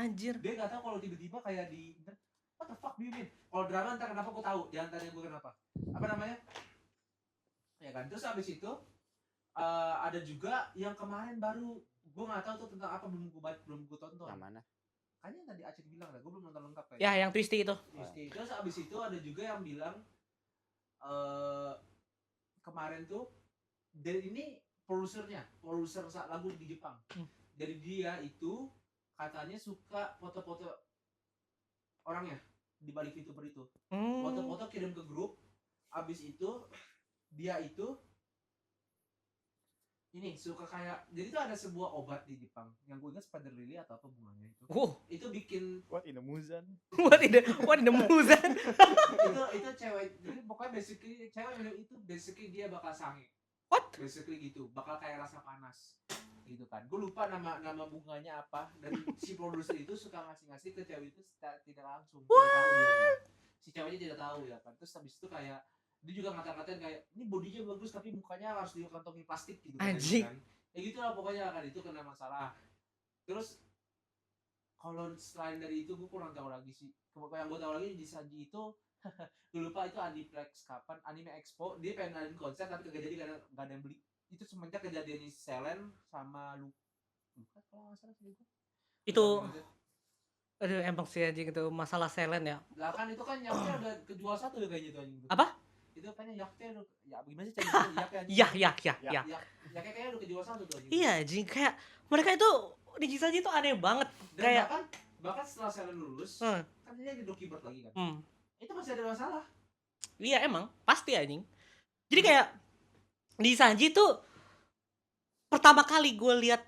Anjir. Dia nggak tahu kalau tiba-tiba kayak di what the fuck do you mean? Kalau drama ntar kenapa gue tahu, di antaranya gue kenapa? Apa namanya? Ya kan. Terus habis itu ada juga yang kemarin baru gue nggak tahu tuh tentang apa, belum gue tonton. Yang mana? Kayaknya yang tadi Aceh bilang dah, gue belum nonton lengkap Ya, yang twisty itu. Terus abis itu ada juga yang bilang kemarin tuh dari ini produser lagu di Jepang. Jadi dia itu katanya suka foto-foto orangnya di balik VTuber itu. Foto-foto kirim ke grup. Abis itu dia itu ini suka kayak, jadi itu ada sebuah obat di Jepang yang gue ingat spider lily atau apa bunganya itu. Itu bikin What in the Muzan? What in the Muzan? itu cewek, jadi pokoknya basically cewek minum itu basically dia bakal sange. What? Basically gitu, bakal kayak rasa panas gitu kan. Gue lupa nama bunganya apa, dan si produser itu suka ngasih ke cewek itu tidak langsung. Si ceweknya tidak tahu ya kan. Terus habis itu kayak dia juga ngata-ngatain kayak ini bodinya bagus tapi mukanya harus dikantongi plastik gitu kan. Anjing. Ya gitu lah pokoknya kan, itu kena masalah. Terus kalau selain dari itu gue kurang tahu lagi sih. Yang gue tahu lagi di Sanji itu gue lupa itu Aniplex kapan, Anime Expo, dia pengen ngadain konser tapi kagak jadi karena nggak ada yang beli. Itu semenjak kejadian Selen sama Luka kalau nggak salah sih Itu aduh emang sih anjing itu masalah Selen ya. lah kan itu kan yaknya udah kejual satu deh kayaknya itu anjing. Apa? Itu kayaknya yaknya ya gimana sih cari yaknya anjing. Ya. Yaknya kayaknya udah kejual satu tuh anjing. Iya anjing, kayak mereka itu di Jisaji itu aneh banget. Dan Kayak bahkan setelah Selen lulus kan dia jadi Doki Bird lagi kan. Itu masih ada masalah. Iya emang pasti anjing. Jadi kayak di Sanji tuh pertama kali gue lihat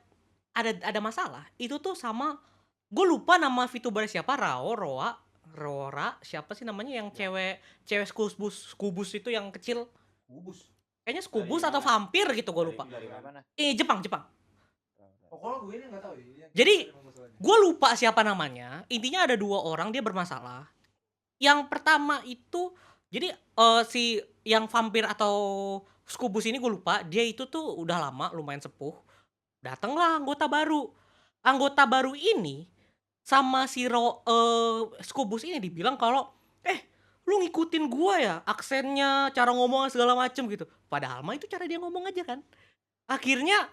ada masalah itu tuh sama, gue lupa nama VTuber siapa, Rora siapa sih namanya yang cewek Skubus itu yang kecil. Kubus. Kayaknya Skubus atau vampir gitu, gue lupa. Dari mana? Jepang. Oh, kalau gue ini nggak tahu ya. Jadi gue lupa siapa namanya. Intinya ada 2 orang dia bermasalah. Yang pertama itu jadi si yang vampir atau Skubus ini gue lupa, dia itu tuh udah lama, lumayan sepuh. Datanglah anggota baru. Anggota baru ini sama si Skubus ini dibilang kalau lu ngikutin gua ya, aksennya, cara ngomong segala macem gitu. Padahal mah itu cara dia ngomong aja kan. Akhirnya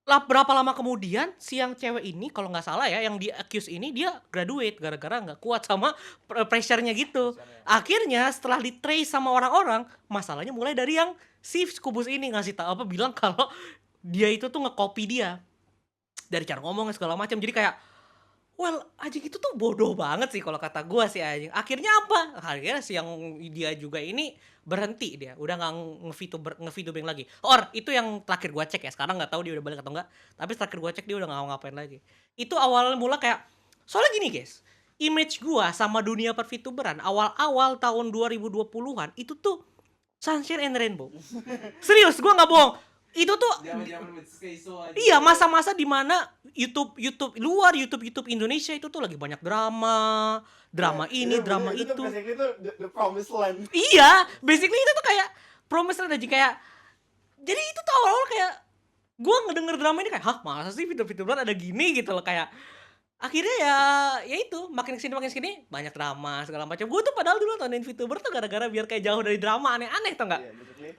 berapa lama kemudian si yang cewek ini kalau nggak salah ya, yang di accuse ini dia graduate gara-gara nggak kuat sama pressure-nya gitu. Akhirnya setelah di trace sama orang-orang, masalahnya mulai dari yang si Skubus ini ngasih tahu apa, bilang kalau dia itu tuh nge-copy dia dari cara ngomongnya segala macam. Jadi kayak well, anjing itu tuh bodoh banget sih kalau kata gua sih anjing. Akhirnya apa? Akhirnya si yang dia juga ini berhenti, dia udah nggak nge-VTubing lagi. Itu yang terakhir gua cek ya. Sekarang nggak tahu dia udah balik atau enggak. Tapi terakhir gua cek dia udah nggak ngapain lagi. Itu awal mula kayak, soalnya gini guys, image gua sama dunia per-VTuberan awal-awal tahun 2020-an itu tuh Sunshine and Rainbow. Serius, gua nggak bohong. Itu tuh iya, masa-masa dimana YouTube Indonesia itu tuh lagi banyak drama ini, drama itu. Basically itu the promised land. Iya, basically itu tuh kayak promised land aja, kayak jadi itu tuh awal-awal kayak Gue ngedenger drama ini kayak, hah masa sih VTuber ada gini gitu loh, kayak akhirnya ya itu makin kesini banyak drama segala macam. Gue tuh padahal dulu tontonin VTuber tuh gara-gara biar kayak jauh dari drama aneh-aneh tau nggak? Iya, basically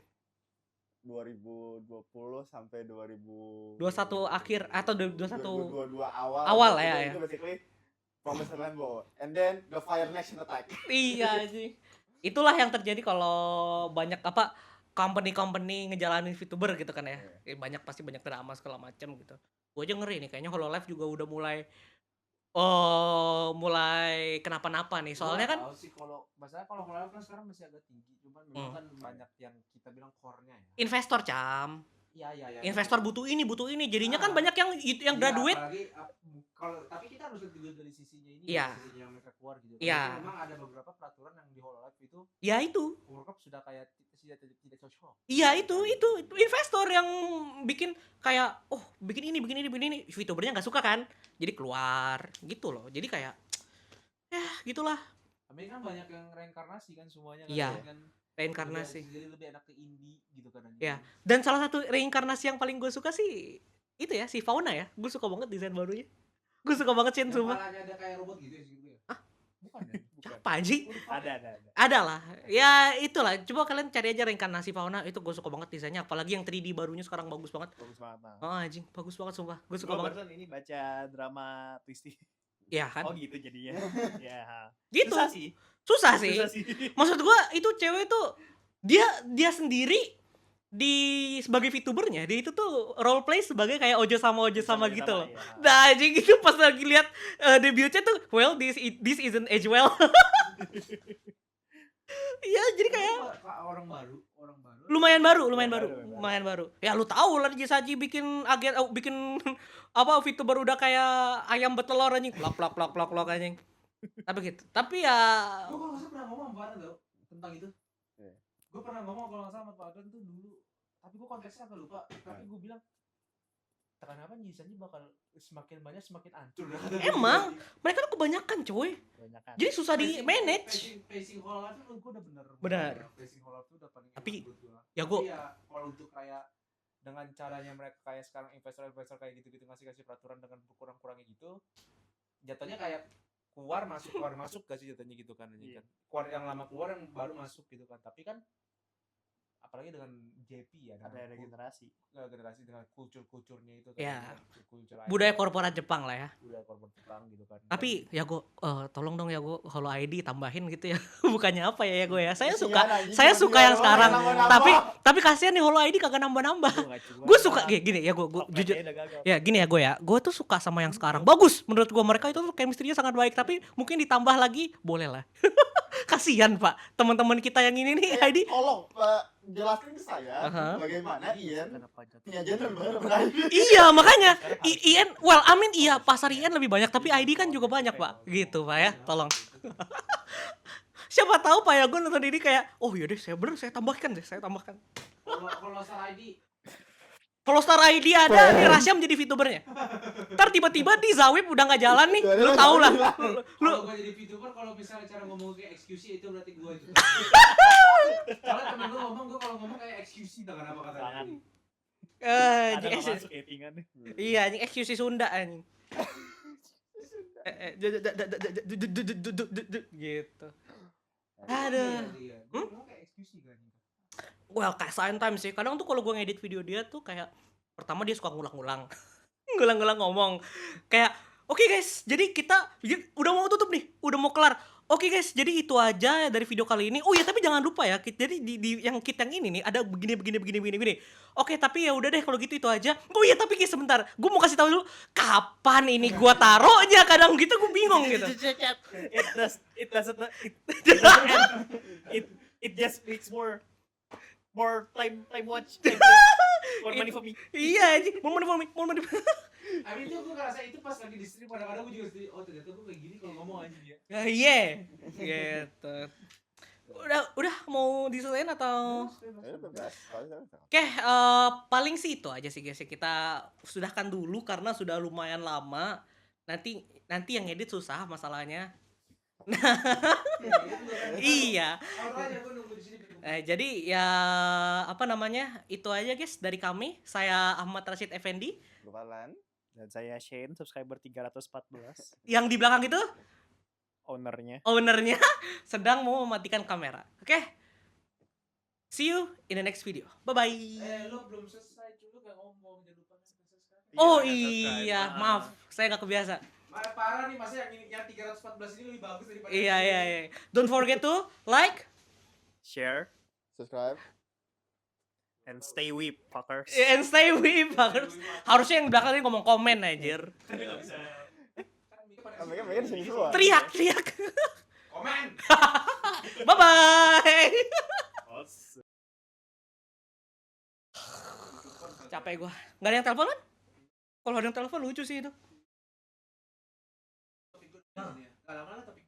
2020 sampai 21 akhir atau 21 2022 awal. Awal, itu, ya, itu basically Promised Rainbow. And then the Fire Nation attack. iya sih. Itulah yang terjadi kalau banyak apa company ngejalanin VTuber gitu kan ya. Pasti banyak drama segala macam gitu. Gue aja ngeri nih kayaknya Hololive juga udah mulai kenapa-napa nih. Soalnya kan tahu sih kalau masalah kalau Hololive kan sekarang masih agak tinggi, cuman memang kan banyak yang kita bilang core-nya ya. investor Cam. Iya. Investor butuh ini. Jadinya kan banyak yang Iya, graduate. apalagi kalau tapi kita harus lihat dulu dari sisinya ini, Iya. dari sisinya yang mereka keluar gitu. Iya. Karena memang ada beberapa peraturan yang di Hololive itu Ya itu. World Cup sudah kayak tidak cocok. Iya itu investor yang bikin kayak bikin ini VTubernya nggak suka kan, jadi keluar gitu loh. Jadi kayak ya gitulah Tapi kan banyak yang reinkarnasi kan semuanya kan. Iya. Kan reinkarnasi. Jadi lebih enak ke indie gitu kan. Ya. Dan salah satu reinkarnasi yang paling gue suka sih itu ya si Fauna ya. Gue suka banget desain barunya. Gue suka banget Shin Yang sumpah. kepalanya ada kayak robot gitu ya gitu ya. Bukan ya? Apa anjing? Ada. Ada lah. Ya itulah. Coba kalian cari aja reinkarnasi Fauna, itu gue suka banget desainnya. Apalagi yang 3D barunya sekarang bagus banget. Bagus banget. Nah. Oh anjing, bagus banget sumpah. Gue suka Gua banget. barusan ini baca drama Twisty. Ya kan? Oh gitu jadinya. Ya. Gitu. Susah sih. Susah sih. Maksud gua itu cewek tuh dia sendiri sebagai VTubernya dia itu tuh role play sebagai kayak Ojo sama gitu loh. Ya. Nah anjing itu pas lagi lihat debutnya tuh this isn't age well. Iya jadi kayak orang baru. lumayan baru. Ya lu tahu lah Saji bikin bikin apa VTuber udah kayak ayam betelor anjing. Plak anjing. Tapi gitu. Tapi ya Gue kalau nggak salah pernah ngomong sama Pak Adon tau tentang itu. Iya. Gue pernah ngomong kalau nggak salah sama Pak Adon tuh dulu. Tapi gue konteksnya agak lupa. Tapi gue bilang kenapa Nyisanji bakal semakin banyak semakin hancur. emang mereka tuh kebanyakan coy. Kebanyakan. Jadi susah di manage. Pacing Hololive tuh gue udah bener. Benar. Pacing Hololive tuh udah paling enak Tapi, menurut gua. ya Tapi gua- ya kalau untuk kayak dengan caranya mereka kayak sekarang investor kayak gitu-gitu ngasih peraturan dengan kurang-kurangnya gitu, jatuhnya kayak keluar masuk gak sih jatuhnya gitu kan, Iya. kan keluar yang lama keluar yang baru masuk gitu kan. Tapi kan apalagi dengan JP ya, Ada regenerasi. generasi dengan kulturnya itu kan, Ya. kultur Budaya korporat Jepang lah ya. budaya korban Jepang gitu kan. Tapi ya gue tolong dong ya gue Holo ID tambahin gitu ya. Bukannya apa ya gue ya. Saya Kasihan suka anjing, saya cuma suka dia yang doang sekarang. yang nambah-nambah. Tapi kasihan nih Holo ID kagak nambah-nambah. Gue suka gini ya gue jujur. Ya gini ya gue tuh suka sama yang sekarang. Bagus menurut gue, mereka itu chemistry-nya sangat baik, tapi mungkin ditambah lagi boleh lah. Kasihan Pak, teman-teman kita yang ini nih ID. Tolong jelaskan ke saya bagaimana Ian punya gender berbeda. Iya makanya IN iya pasar IN lebih banyak, tapi ID kan juga banyak Pak. Gitu Pak ya, tolong. Siapa tahu Pak ya gue nonton ini kayak yaudah saya tambahkan. Kalau Star ID Kalau Star ID ada nih Rasya menjadi VTubernya. Ntar tiba-tiba di Zawib udah nggak jalan nih, lu tau lah. Lu kalau gue jadi VTuber, kalau misalnya cara ngomong kayak XQC itu berarti gue itu. Soalnya temen gue ngomong, gue kalau ngomong kayak XQC dengan apa katanya. Jangan. Ada Ada nggak masuk editingan nih. Iya anjing XQC Sunda anjing. Gitu. Aduh. Gue ngomong kayak XQC kan. Well, kayak Sign Time sih. Kadang tuh kalau gue ngedit video dia tuh kayak pertama dia suka ngulang-ngulang. Ngulang-ngulang ngomong. Kayak, oke guys, jadi kita udah mau tutup nih, udah mau kelar. Oke guys, jadi itu aja dari video kali ini. Oh ya, tapi jangan lupa ya. Jadi di yang kita yang ini nih ada begini. Oke, tapi ya udah deh kalau gitu itu aja. Oh iya, tapi guys sebentar. Gue mau kasih tahu dulu kapan ini gua taruhnya. Kadang gitu gue bingung gitu. It just makes more time watch. More money for me. Iya, anjing. Mau money. I mean itu gue ngerasa itu pas lagi di stream, kadang-kadang gue juga sedih. Oh ternyata gue kayak gini kalau ngomong anjing ya. Iya. Gitu. Udah mau diselesain atau? Oke, paling sih itu aja sih guys. Kita sudahkan dulu karena sudah lumayan lama. Nanti yang edit susah masalahnya. Iya. Makanya gue nunggu di sini. Jadi ya apa namanya? Itu aja guys dari kami. Saya Ahmad Rashid Effendi. Gue Falan. Dan saya Shane, subscriber 314. Yang di belakang itu Ownernya. ownernya sedang mau mematikan kamera. Oke. See you in the next video. Bye bye. Lu belum selesai dulu gak ngomong, jangan lupa subscribe. Oh subscribe. iya, maaf. Saya nggak kebiasa. Parah nih, masa yang 314 ini lebih bagus daripada Iya. Don't forget to like Share. Subscribe. And stay weep, fuckers. and stay with fuckers. Harusnya yang belakang ini ngomong komen anjir. Mereka sini semua. Teriak. komen. Bye bye. Capek gua. Nggak ada yang telepon kan? Kalau ada yang telepon lucu sih itu. Gak lama lah tapi